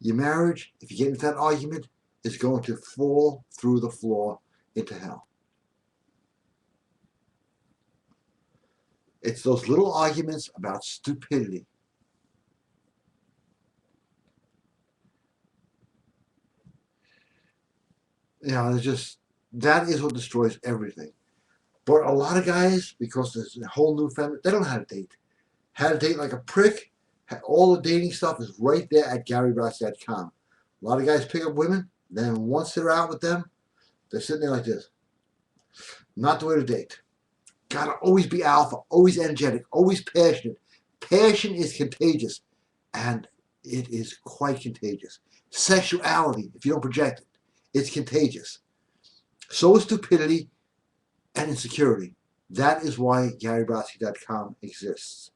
Speaker 1: your marriage, if you get into that argument, is going to fall through the floor into hell. It's those little arguments about stupidity. You know, it's just, that is what destroys everything. But a lot of guys, because there's a whole new family, they don't know how to date. How to date like a prick. All the dating stuff is right there at GaryBrodsky.com. A lot of guys pick up women, then once they're out with them, they're sitting there like this. Not the way to date. Gotta always be alpha, always energetic, always passionate. Passion is contagious, and it is quite contagious. Sexuality, if you don't project it, it's contagious. So is stupidity and insecurity. That is why GaryBrodsky.com exists.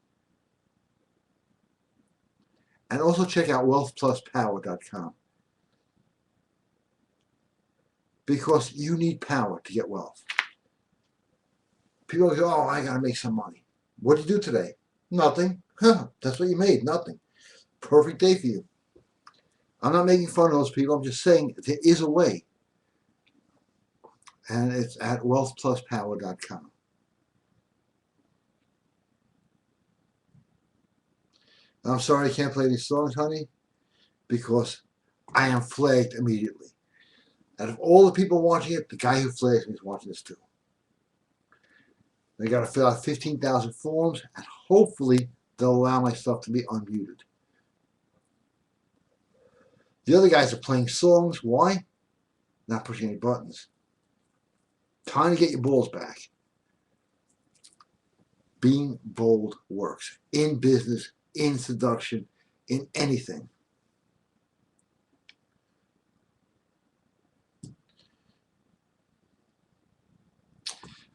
Speaker 1: And also check out wealthpluspower.com. Because you need power to get wealth. People go, oh, I got to make some money. What did you do today? Nothing. Huh, that's what you made, nothing. Perfect day for you. I'm not making fun of those people. I'm just saying there is a way. And it's at wealthpluspower.com. I'm sorry I can't play these songs, honey, because I am flagged immediately. Out of all the people watching it, the guy who flags me is watching this too. They got to fill out 15,000 forms, and hopefully they'll allow my stuff to be unmuted. The other guys are playing songs. Why? Not pushing any buttons. Time to get your balls back. Being bold works. In business, in seduction, in anything.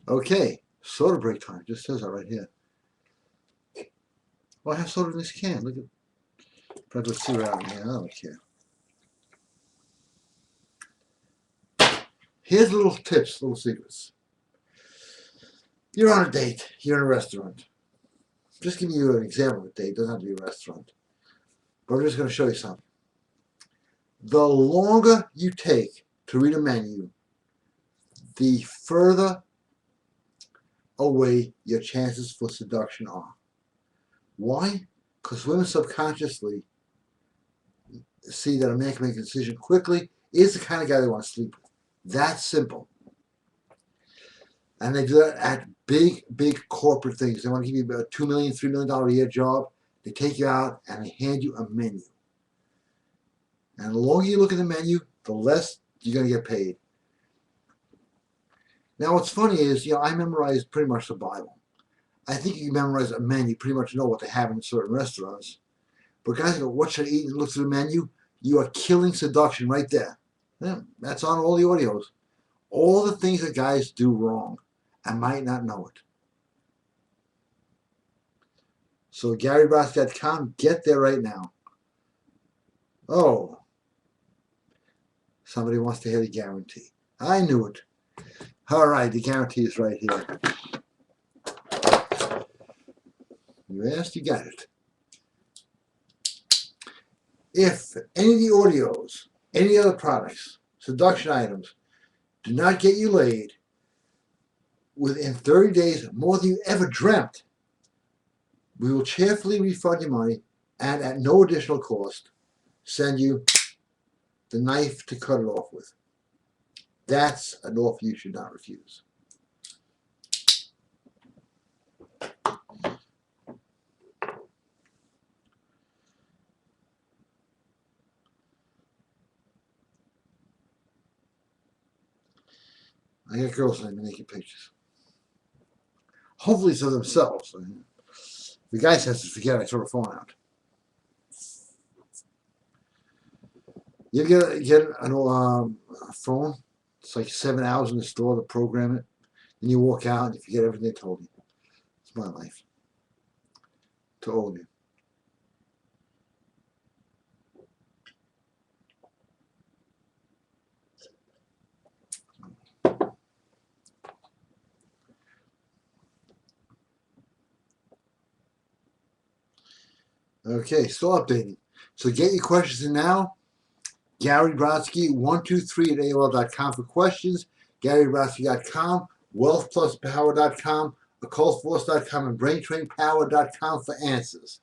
Speaker 1: Okay, soda break time. Just says that right here. Well, I have soda in this can. Look at. Try to see out in here. I don't care. Here's little tips, little secrets. You're on a date. You're in a restaurant. Just giving you an example of a date. It doesn't have to be a restaurant. But I'm just going to show you something. The longer you take to read a menu, the further away your chances for seduction are. Why? Because women subconsciously see that a man can make a decision quickly, is the kind of guy they want to sleep with. That's simple. And they do that at big, big corporate things. They want to give you a $2 million, $3 million a year job. They take you out and they hand you a menu. And the longer you look at the menu, the less you're going to get paid. Now, what's funny is, I memorized pretty much the Bible. I think you memorize a menu, you pretty much know what they have in certain restaurants. But guys go, what should I eat? And look through the menu. You are killing seduction right there. Yeah, that's on all the audios. All the things that guys do wrong. I might not know it. So GaryBrodsky.com, get there right now. Oh, somebody wants to hear the guarantee. I knew it. All right, the guarantee is right here. You asked, you got it. If any of the audios, any other products, seduction items, do not get you laid within 30 days more than you ever dreamt, we will cheerfully refund your money and at no additional cost send you the knife to cut it off with. That's an offer you should not refuse. I got girls that make naked pictures. Hopefully it's of themselves. The guy says to forget I throw the phone out. You get a phone, it's like 7 hours in the store to program it, and you walk out and you forget everything they told you. It's my life. To all of you. Okay, still updating. So get your questions in now. Gary Brodsky 123 at AOL.com for questions. GaryBrodsky.com, WealthPlusPower.com, OccultForce.com, and BrainTrainPower.com for answers.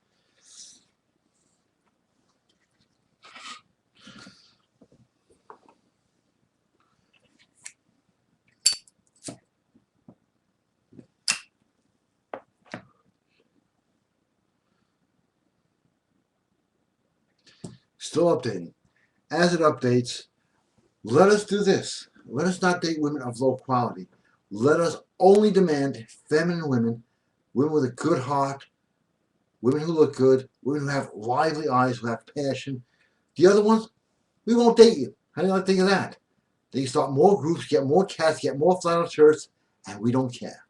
Speaker 1: Still updating. As it updates, let us do this. Let us not date women of low quality. Let us only demand feminine women, women with a good heart, women who look good, women who have lively eyes, who have passion. The other ones, we won't date you. How do you like to think of that? They start more groups, get more cats, get more flannel shirts, and we don't care.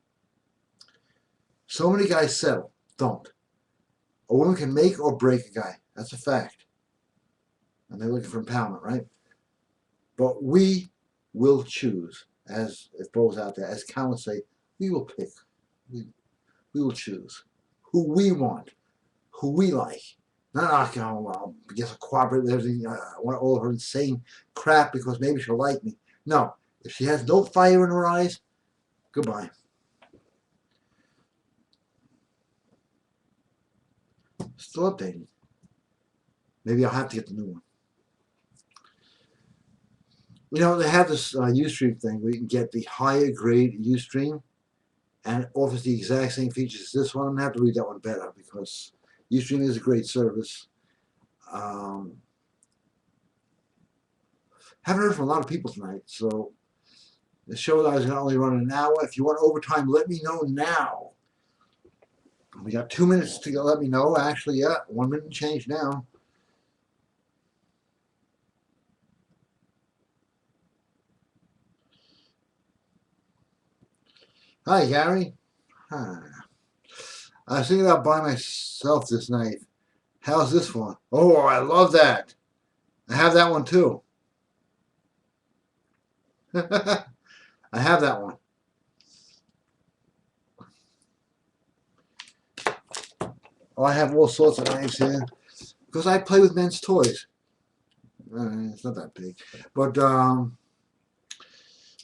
Speaker 1: So many guys settle. Don't. A woman can make or break a guy. That's a fact. And they're looking for empowerment, right? But we will choose, as if Bo's out there, as Cal would say, we will pick. We will choose who we want, who we like. Not, oh, well, I guess I'll cooperate with everything. I want all of her insane crap because maybe she'll like me. No. If she has no fire in her eyes, goodbye. Still updating. Maybe I'll have to get the new one. You know, they have this Ustream thing where you can get the higher grade Ustream, and it offers the exact same features as this one. I'm going to have to read that one better because Ustream is a great service. Haven't heard from a lot of people tonight, so the show that I was going to only run an hour. If you want overtime, let me know now. We got 2 minutes to go. Let me know. Actually, yeah, 1 minute and change now. Hi, Gary. Hi. I was thinking about buying myself this knife. How's this one? Oh, I love that. I have that one too. I have that one. Oh, I have all sorts of knives here because I play with men's toys. It's not that big, but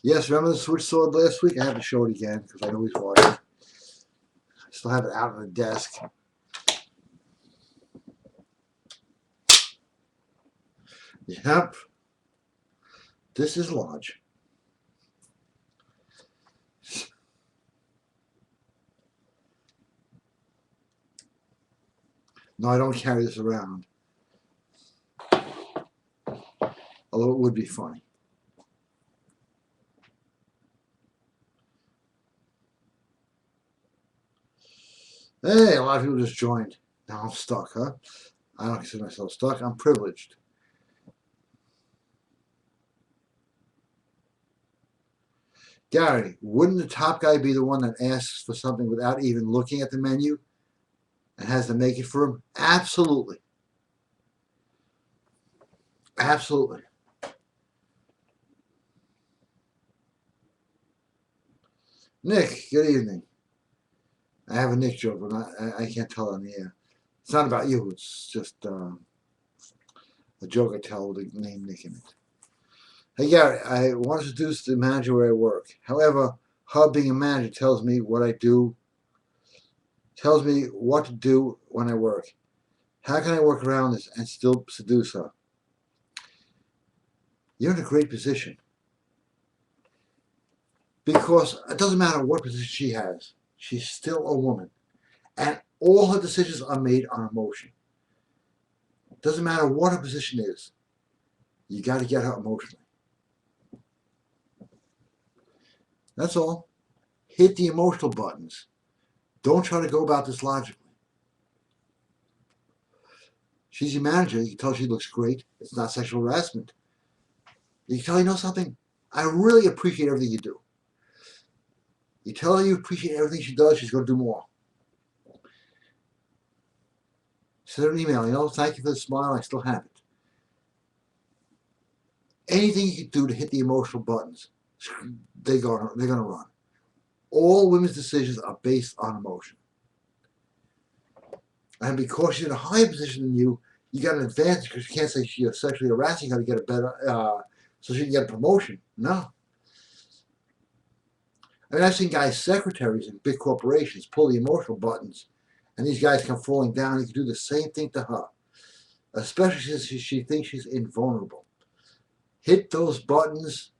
Speaker 1: yes. Remember the switch sword last week? I have to show it again because I always watch it. I still have it out on the desk. Yep. This is large. No, I don't carry this around. Although it would be funny. Hey, a lot of people just joined. Now I'm stuck, huh? I don't consider myself stuck. I'm privileged. Gary, wouldn't the top guy be the one that asks for something without even looking at the menu and has to make it for him? Absolutely. Absolutely. Nick, good evening. I have a Nick joke, but I can't tell on the air. It's not about you. It's just a joke I tell with the name Nick in it. Hey, Gary, I want to introduce the manager where I work. However, her being a manager tells me what I do, tells me what to do when I work. How can I work around this and still seduce her? You're in a great position. Because it doesn't matter what position she has. She's still a woman. And all her decisions are made on emotion. It doesn't matter what her position is. You got to get her emotionally. That's all. Hit the emotional buttons. Don't try to go about this logically. She's your manager. You can tell she looks great. It's not sexual harassment. You can tell, you know something? I really appreciate everything you do. You tell her you appreciate everything she does, she's going to do more. Send her an email, you know, thank you for the smile, I still have it. Anything you can do to hit the emotional buttons, they're going to run. All women's decisions are based on emotion. And because she's in a higher position than you, you got an advantage because you can't say you're sexually harassing her to get a better, so she can get a promotion. No. I mean, I've seen guys, secretaries in big corporations, pull the emotional buttons, and these guys come falling down. You can do the same thing to her, especially since she thinks she's invulnerable. Hit those buttons,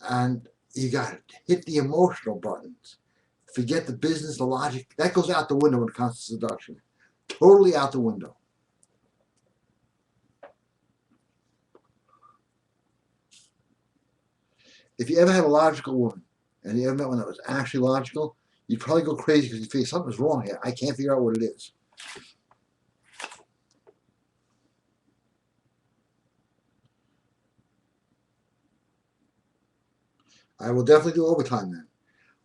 Speaker 1: and you got to hit the emotional buttons. Forget the business, the logic. That goes out the window when it comes to seduction. Totally out the window. If you ever had a logical woman, and you ever met one that was actually logical, you'd probably go crazy because you feel something's wrong here. I can't figure out what it is. I will definitely do overtime then.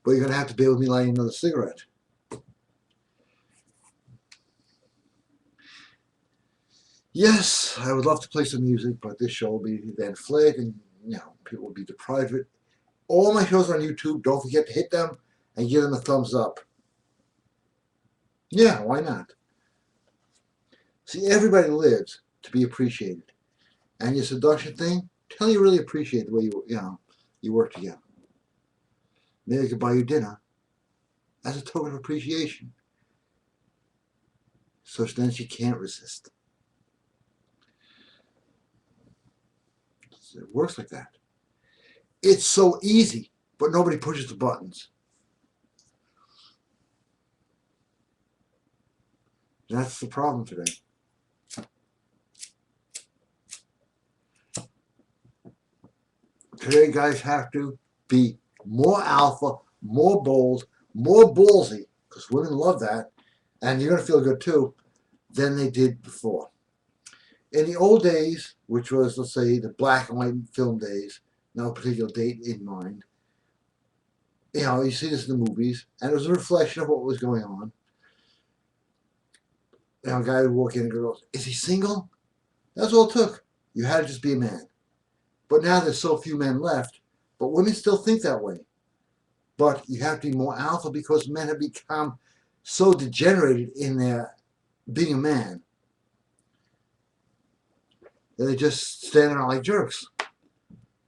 Speaker 1: But you're going to have to be with me lighting another cigarette. Yes, I would love to play some music, but this show will be then flagged and people will be deprived of it. All my shows are on YouTube. Don't forget to hit them and give them a thumbs up. Yeah, why not? See, everybody lives to be appreciated. And your seduction thing, tell you really appreciate the way you work together. Maybe I could buy you dinner as a token of appreciation. So then she can't resist. It works like that. It's so easy, but nobody pushes the buttons. That's the problem today. Today, guys have to be more alpha, more bold, more ballsy, because women love that, and you're going to feel good too, than they did before. In the old days, which was, let's say, the black and white film days, no particular date in mind, you see this in the movies, and it was a reflection of what was going on. A guy would walk in and go, is he single? That's all it took. You had to just be a man. But now there's so few men left, but women still think that way. But you have to be more alpha because men have become so degenerated in their being a man that they just stand around like jerks.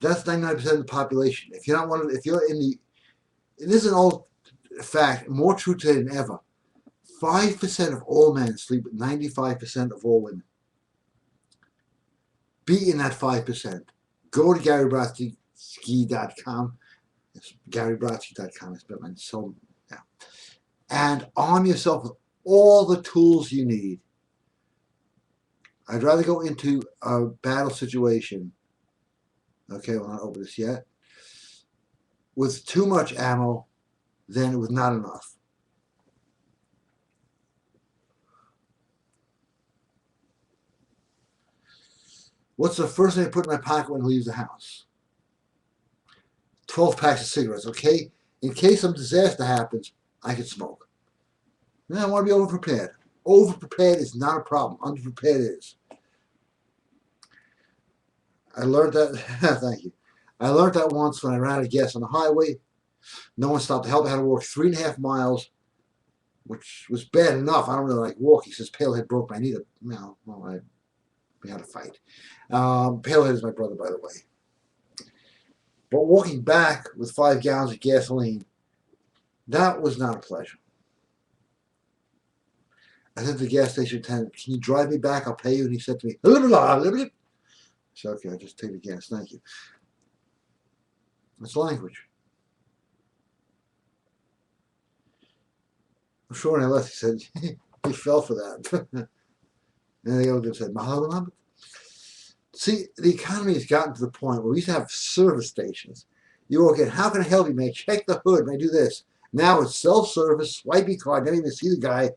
Speaker 1: That's 99% of the population. If you're not one of, if you're in the, this is an old fact, more true today than ever. 5% of all men sleep with 95% of all women. Be in that 5%. Go to GaryBrodsky.com. It's GaryBrodsky.com. I spent my soul now. And arm yourself with all the tools you need. I'd rather go into a battle situation, okay, we'll not open this yet, with too much ammo than with not enough. What's the first thing I put in my pocket when I leave the house? 12 packs of cigarettes, okay? In case some disaster happens, I can smoke. Now I want to be over-prepared. Over-prepared is not a problem. Under-prepared is. I learned that, thank you. I learned that once when I ran out of gas on the highway. No one stopped to help. I had to walk 3.5 miles, which was bad enough. I don't really like walking since Palehead broke my knee. We had a fight. Palehead is my brother, by the way. But walking back with 5 gallons of gasoline, that was not a pleasure. I said to the gas station attendant, can you drive me back? I'll pay you. And he said to me, blah, blah, blah, blah. I said, okay, I'll just take the gas. Thank you. That's language. I'm sure when I left, he said, he fell for that. And the other said, Mahalama. See, the economy has gotten to the point where we used to have service stations. You walk in, how can I help you? May I check the hood? May I do this? Now it's self-service, swipe your card, never even see the guy.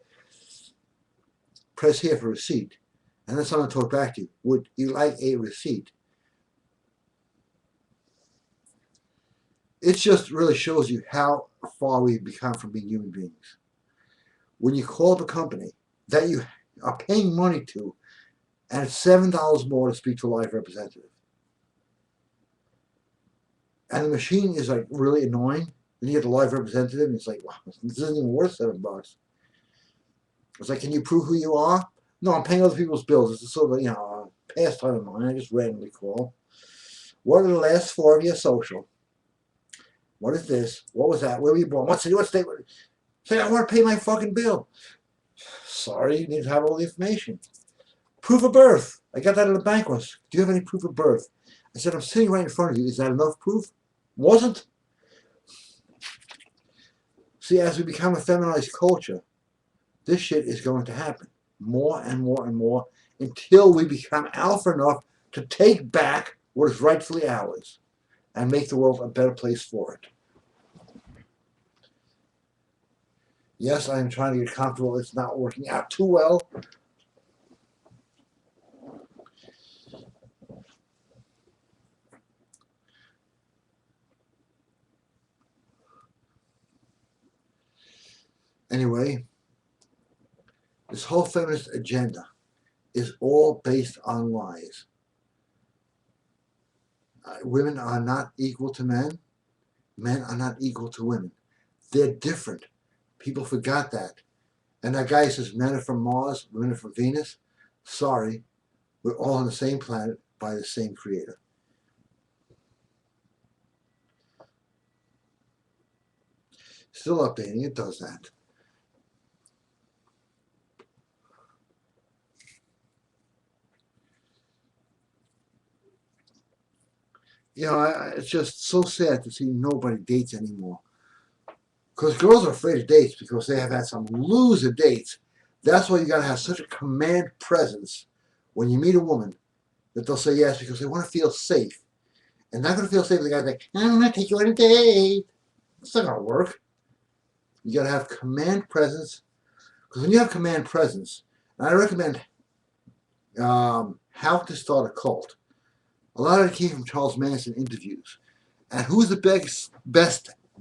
Speaker 1: Press here for a receipt. And then someone talked back to you. Would you like a receipt? It just really shows you how far we've become from being human beings. When you call up a company that you are paying money to, and it's $7 more to speak to a live representative, and the machine is like really annoying, then you get the live representative, and it's like, wow, this isn't even worth $7. It's like, can you prove who you are? No, I'm paying other people's bills. It's a sort of, a pastime of mine. I just randomly call. What are the last four of your social? What is this? What was that? Where were you born? What city? What state? Say, I want to pay my fucking bill. Sorry, you need to have all the information. Proof of birth. I got that at the bank once. Do you have any proof of birth? I said, I'm sitting right in front of you. Is that enough proof? Wasn't. See, as we become a feminized culture, this shit is going to happen more and more and more until we become alpha enough to take back what is rightfully ours and make the world a better place for it. Yes, I am trying to get comfortable. It's not working out too well. Anyway, this whole feminist agenda is all based on lies. Women are not equal to men. Men are not equal to women. They're different. People forgot that. And that guy says men are from Mars, women are from Venus. Sorry, we're all on the same planet by the same creator. Still updating, it does that. It's just so sad to see nobody dates anymore. Because girls are afraid of dates because they have had some loser dates. That's why you got to have such a command presence when you meet a woman that they'll say yes because they want to feel safe. And not going to feel safe with the guy's like, I'm going to take you on a date. It's not going to work. You got to have command presence. Because when you have command presence, and I recommend How to Start a Cult. A lot of it came from Charles Manson interviews. And who's the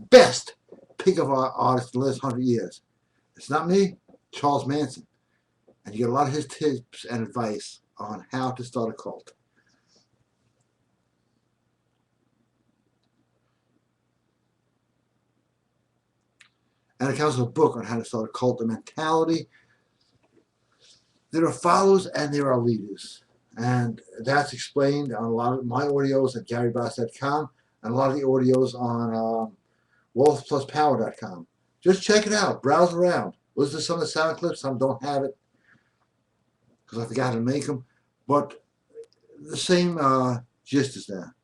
Speaker 1: best pick of our artist in the last 100 years? It's not me, Charles Manson. And you get a lot of his tips and advice on how to start a cult. And it comes with a book on how to start a cult, the mentality. There are followers and there are leaders. And that's explained on a lot of my audios at GaryBrodsky.com and a lot of the audios on wealthpluspower.com. Just check it out. Browse around. Listen to some of the sound clips. Some don't have it because I forgot to make them. But the same gist is there.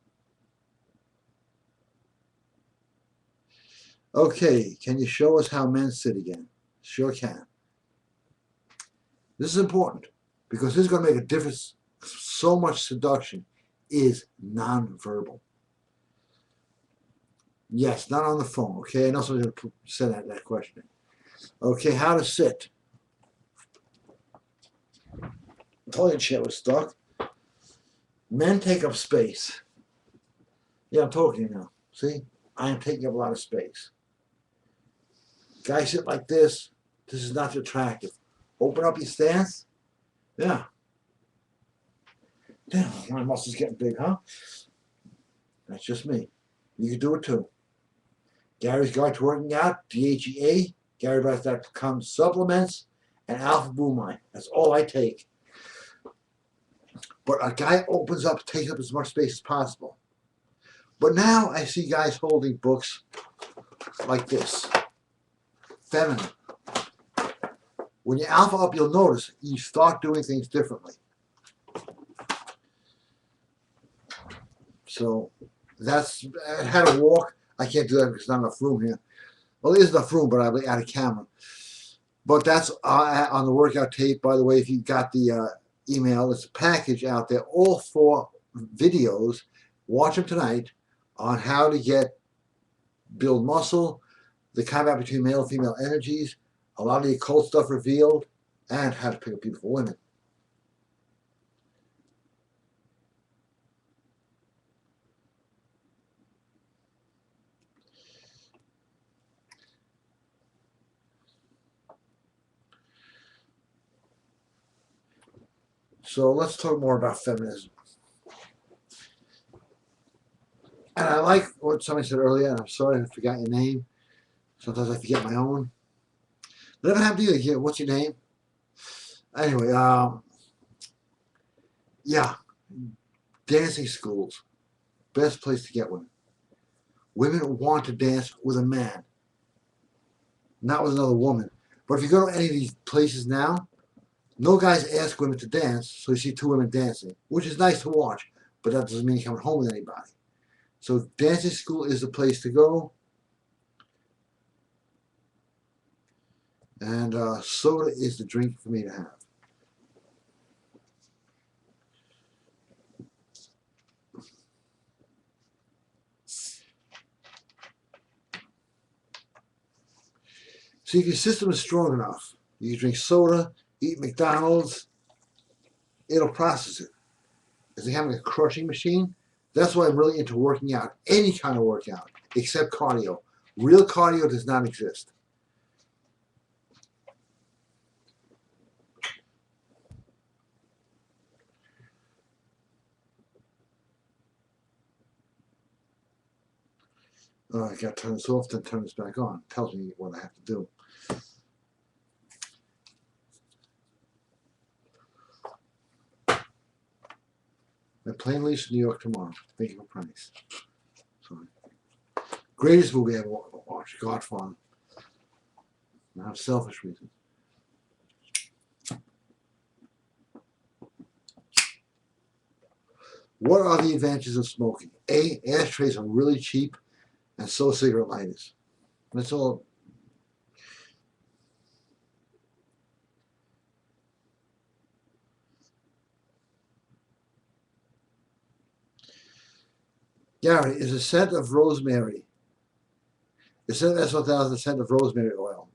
Speaker 1: Okay, can you show us how men sit again? Sure can. This is important because this is going to make a difference. So much seduction is nonverbal. Yes, not on the phone, okay? I know somebody's going to send that question. Okay, how to sit. Toilet chair was stuck. Men take up space. Yeah, I'm talking now. See? I am taking up a lot of space. Guys sit like this. This is not attractive. Open up your stance. Yeah. Damn, my muscles getting big, huh? That's just me. You can do it too. Gary's Guide to Working Out, DHEA, GaryBrodsky.com supplements, and Alpha Boomine. That's all I take. But a guy opens up, takes up as much space as possible. But now I see guys holding books like this. Feminine. When you alpha up, you'll notice you start doing things differently. So that's how to walk. I can't do that because there's not enough room here. Well, there is enough room, but I'll be out of camera. But that's on the workout tape. By the way, if you got the email, it's a package out there. All 4 videos. Watch them tonight on how to build muscle, the combat between male and female energies, a lot of the occult stuff revealed, and how to pick up beautiful women. So let's talk more about feminism. And I like what somebody said earlier, and I'm sorry I forgot your name. Sometimes I forget my own. Whatever happened to you? What's your name? Anyway, yeah, dancing schools, best place to get women. Women want to dance with a man, not with another woman. But if you go to any of these places now, no guys ask women to dance, so you see two women dancing, which is nice to watch, but that doesn't mean you're coming home with anybody. So dancing school is the place to go. And soda is the drink for me to have. See, if your system is strong enough, you can drink soda, eat McDonald's, it'll process it. It's like having a crushing machine. That's why I'm really into working out, any kind of workout, except cardio. Real cardio does not exist. I got to turn this off, then turn this back on. It tells me what I have to do. My plane leaves for New York tomorrow. Thank you for price. Sorry. Greatest movie I ever watched, Godfather. Now, selfish reasons. What are the advantages of smoking? A, ashtrays are really cheap, and so cigarette lighters. That's all. Gary, is a scent of rosemary. The scent that's what the scent of rosemary oil.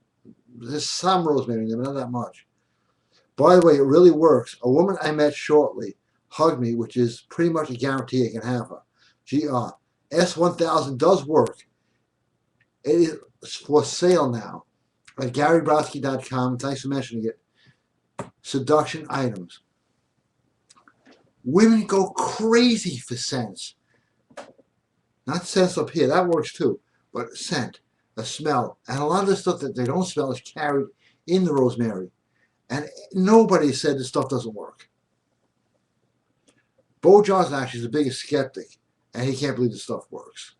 Speaker 1: There's some rosemary in there, but not that much. By the way, it really works. A woman I met shortly hugged me, which is pretty much a guarantee I can have her. GR. S1000 does work. It is for sale now at GaryBrodsky.com. Thanks for mentioning it. Seduction items. Women go crazy for scents. Not scents up here, that works too, but scent, a smell. And a lot of the stuff that they don't smell is carried in the rosemary. And nobody said this stuff doesn't work. Bo Johnson actually is the biggest skeptic, and he can't believe this stuff works.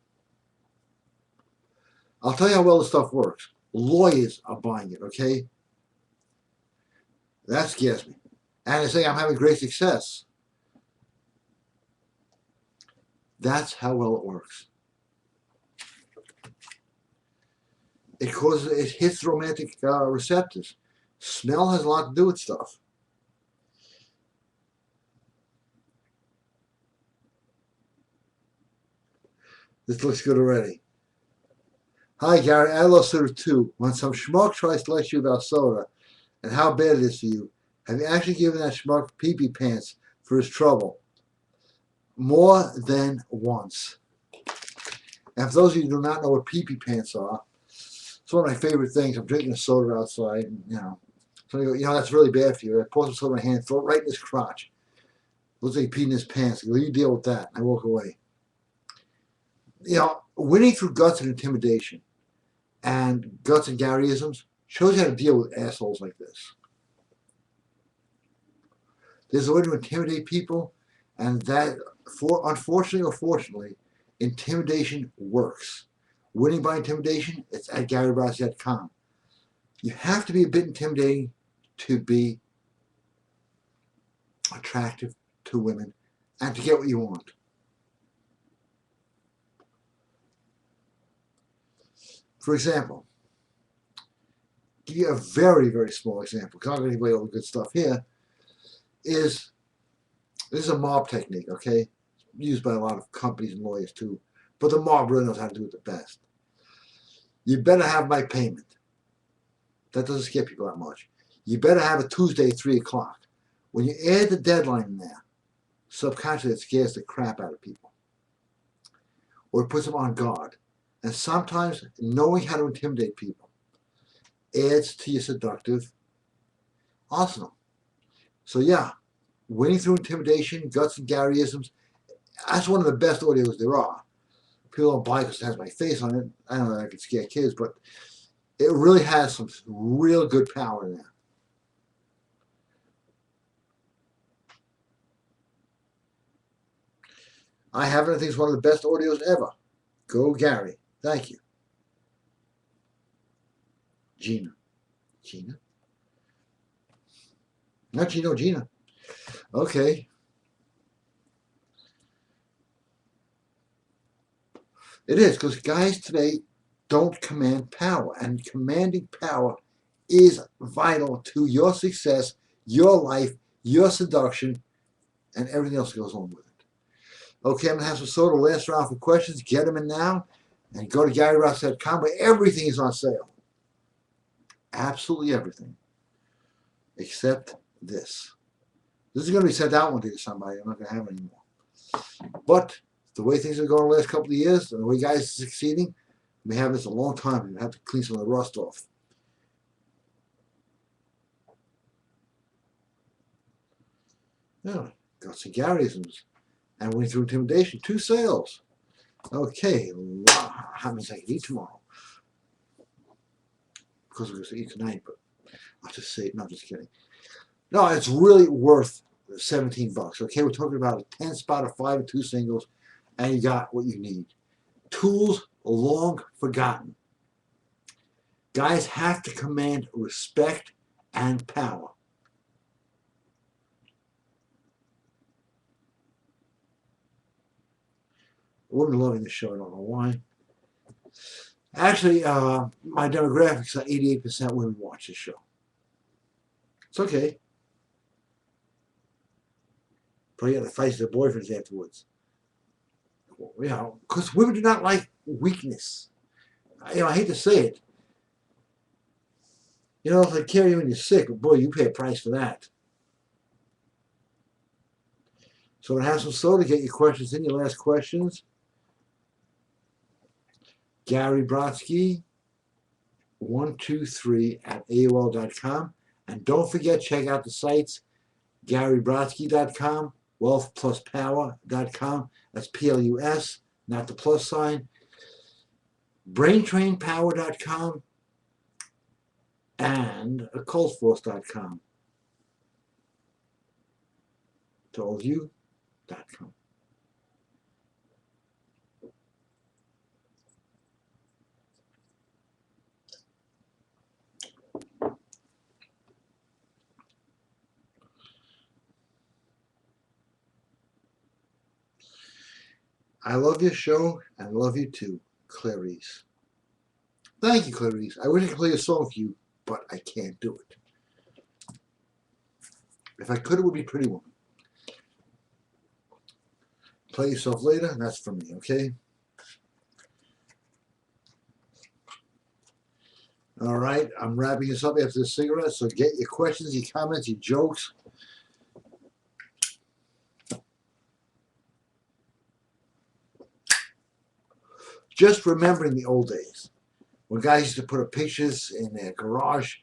Speaker 1: I'll tell you how well this stuff works. Lawyers are buying it, okay? That scares me. And they say I'm having great success. That's how well it works. It hits romantic receptors. Smell has a lot to do with stuff. This looks good already. Hi, Gary. I love soda too. When some schmuck tries to lecture you about soda and how bad it is for you, have you actually given that schmuck pee-pee pants for his trouble? More than once. And for those of you who do not know what pee-pee pants are, it's one of my favorite things. I'm drinking a soda outside, and, somebody go, that's really bad for you. I pour some soda in my hand, throw it right in his crotch. Looks like he peed in his pants. I go, you deal with that. I walk away. Winning through guts and intimidation and guts and Garyisms shows you how to deal with assholes like this. There's a way to intimidate people, and that, unfortunately or fortunately, intimidation works. Winning by intimidation, it's at GaryBrodsky.com. You have to be a bit intimidating to be attractive to women and to get what you want. For example, give you a very, very small example, because I'm not going to give away all the good stuff here, this is a mob technique, okay? Used by a lot of companies and lawyers too, but the mob really knows how to do it the best. You better have my payment. That doesn't scare people that much. You better have a Tuesday at 3 o'clock. When you add the deadline in there, subconsciously it scares the crap out of people. Or it puts them on guard. And sometimes knowing how to intimidate people adds to your seductive arsenal. So yeah, winning through intimidation, guts and Garyisms, that's one of the best audios there are. People don't buy it because it has my face on it. I don't know that I could scare kids, but it really has some real good power in there. I have it. I think it's one of the best audios ever. Go, Gary. Thank you. Gina. Gina? Not Gino, Gina. Okay. It is, because guys today don't command power. And commanding power is vital to your success, your life, your seduction, and everything else that goes along with it. Okay, I'm going to have some soda last round for questions. Get them in now. And go to GaryRoss.com where everything is on sale. Absolutely everything. Except this. This is going to be sent out one day to somebody. I'm not going to have it anymore. But the way things are going the last couple of years, and the way guys are succeeding, we have this a long time. We have to clean some of the rust off. Yeah, got some Garyisms. And went through intimidation. 2 sales. Okay, how many I can eat tomorrow? Because we're going to eat tonight, but I'll just say, no, just kidding. No, it's really worth 17 bucks. Okay, we're talking about a 10 spot, a 5 and 2 singles, and you got what you need. Tools long forgotten. Guys have to command respect and power. Women loving the show. I don't know why. Actually, my demographics are 88% women watch this show. It's okay. Probably got to fight their boyfriends afterwards. You know, because women do not like weakness. You know, I hate to say it. You know, if they carry you when you're sick, but boy, you pay a price for that. So to have some soda, get your questions in, your last questions. Gary Brodsky, 123 at AOL.com. And don't forget, check out the sites, GaryBrodsky.com, WealthPlusPower.com. That's Plus, not the plus sign. BrainTrainPower.com and OccultForce.com. ToldYou.com. I love your show and I love you too, Clarice. Thank you, Clarice. I wish I could play a song for you, but I can't do it. If I could, it would be Pretty Woman. Play yourself later, and that's for me, okay? All right, I'm wrapping this up after the cigarette, so get your questions, your comments, your jokes. Just remembering the old days when guys used to put up pictures in their garage,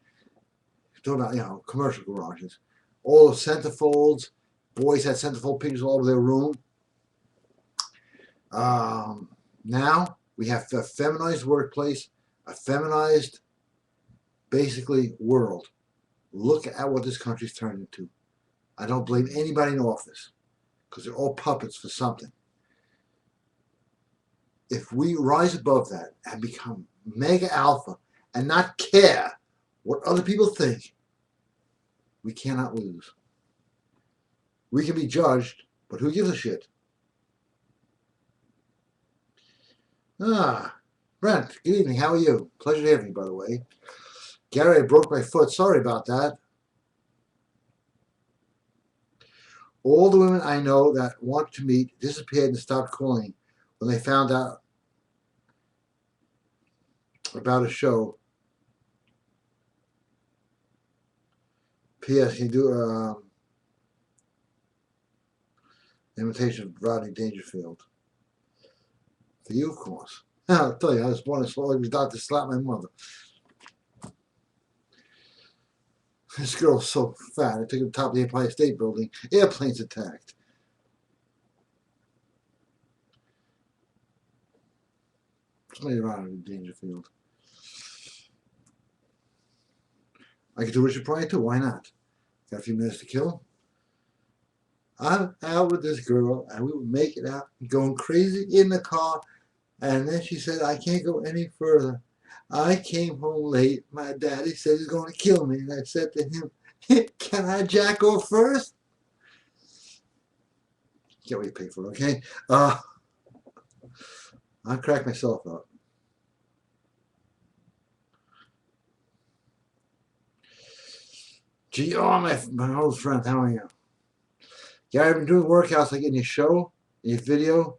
Speaker 1: commercial garages, all the centerfolds. Boys had centerfold pictures all over their room. Now we have a feminized workplace, a feminized, basically, world. Look at what this country's turned into. I don't blame anybody in office because they're all puppets for something. If we rise above that and become mega alpha and not care what other people think, we cannot lose. We can be judged, but who gives a shit? Brent, good evening. How are you? Pleasure to have you, by the way. Gary, I broke my foot. Sorry about that. All the women I know that want to meet disappeared and stopped calling when they found out about a show. P.S. Can you do an imitation of Rodney Dangerfield? For you, of course. I'll tell you, I was born as slow as Dr. Slap my mother. This girl's so fat. I took her to the top of the Empire State Building. Airplanes attacked. Somebody around Dangerfield. I could do Richard Pryor too. Why not? Got a few minutes to kill. I'm out with this girl, and we were making out, going crazy in the car. And then she said, I can't go any further. I came home late. My daddy said he's going to kill me. And I said to him, can I jack off first? Get what you pay for, okay? I cracked myself up. Gee, oh, my old friend, how are you? Yeah, I've been doing workouts like in your show, in your video.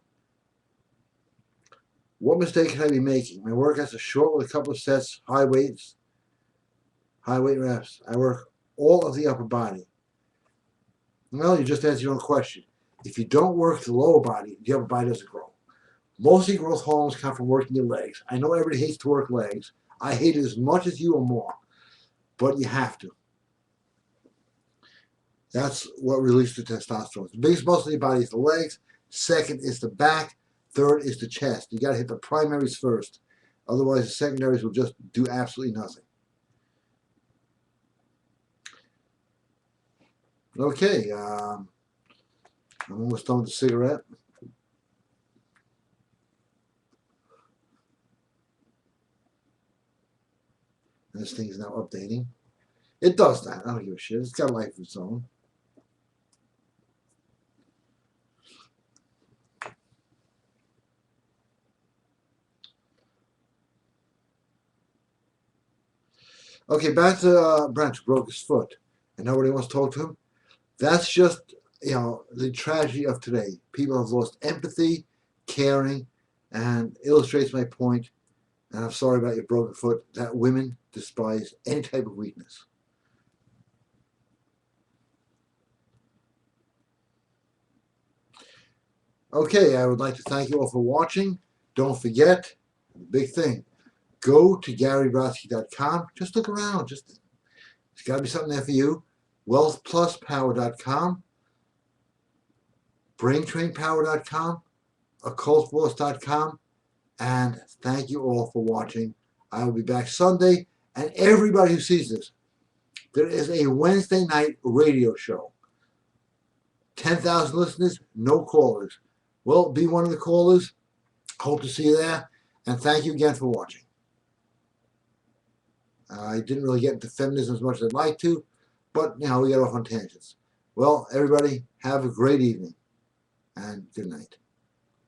Speaker 1: What mistake can I be making? My workouts are short with a couple of sets, high weight reps. I work all of the upper body. Well, you just answered your own question. If you don't work the lower body, the upper body doesn't grow. Most of your growth hormones come from working your legs. I know everybody hates to work legs. I hate it as much as you or more, but you have to. That's what releases the testosterone. The biggest muscle in your body is the legs. Second is the back. Third is the chest. You got to hit the primaries first. Otherwise, the secondaries will just do absolutely nothing. Okay, I'm almost done with the cigarette. This thing is now updating. It does that. I don't give a shit. It's got a life of its own. Okay, back to Brent, who broke his foot, and nobody wants to talk to him. That's just, the tragedy of today. People have lost empathy, caring, and illustrates my point. And I'm sorry about your broken foot, that women despise any type of weakness. Okay, I would like to thank you all for watching. Don't forget, the big thing, go to GaryBrodsky.com. Just look around. There's got to be something there for you. WealthPlusPower.com, BrainTrainPower.com, OccultForce.com, and thank you all for watching. I will be back Sunday, and everybody who sees this, there is a Wednesday night radio show. 10,000 listeners, no callers. Well, be one of the callers. Hope to see you there, and thank you again for watching. I didn't really get into feminism as much as I'd like to, but we got off on tangents. Well, everybody, have a great evening, and good night.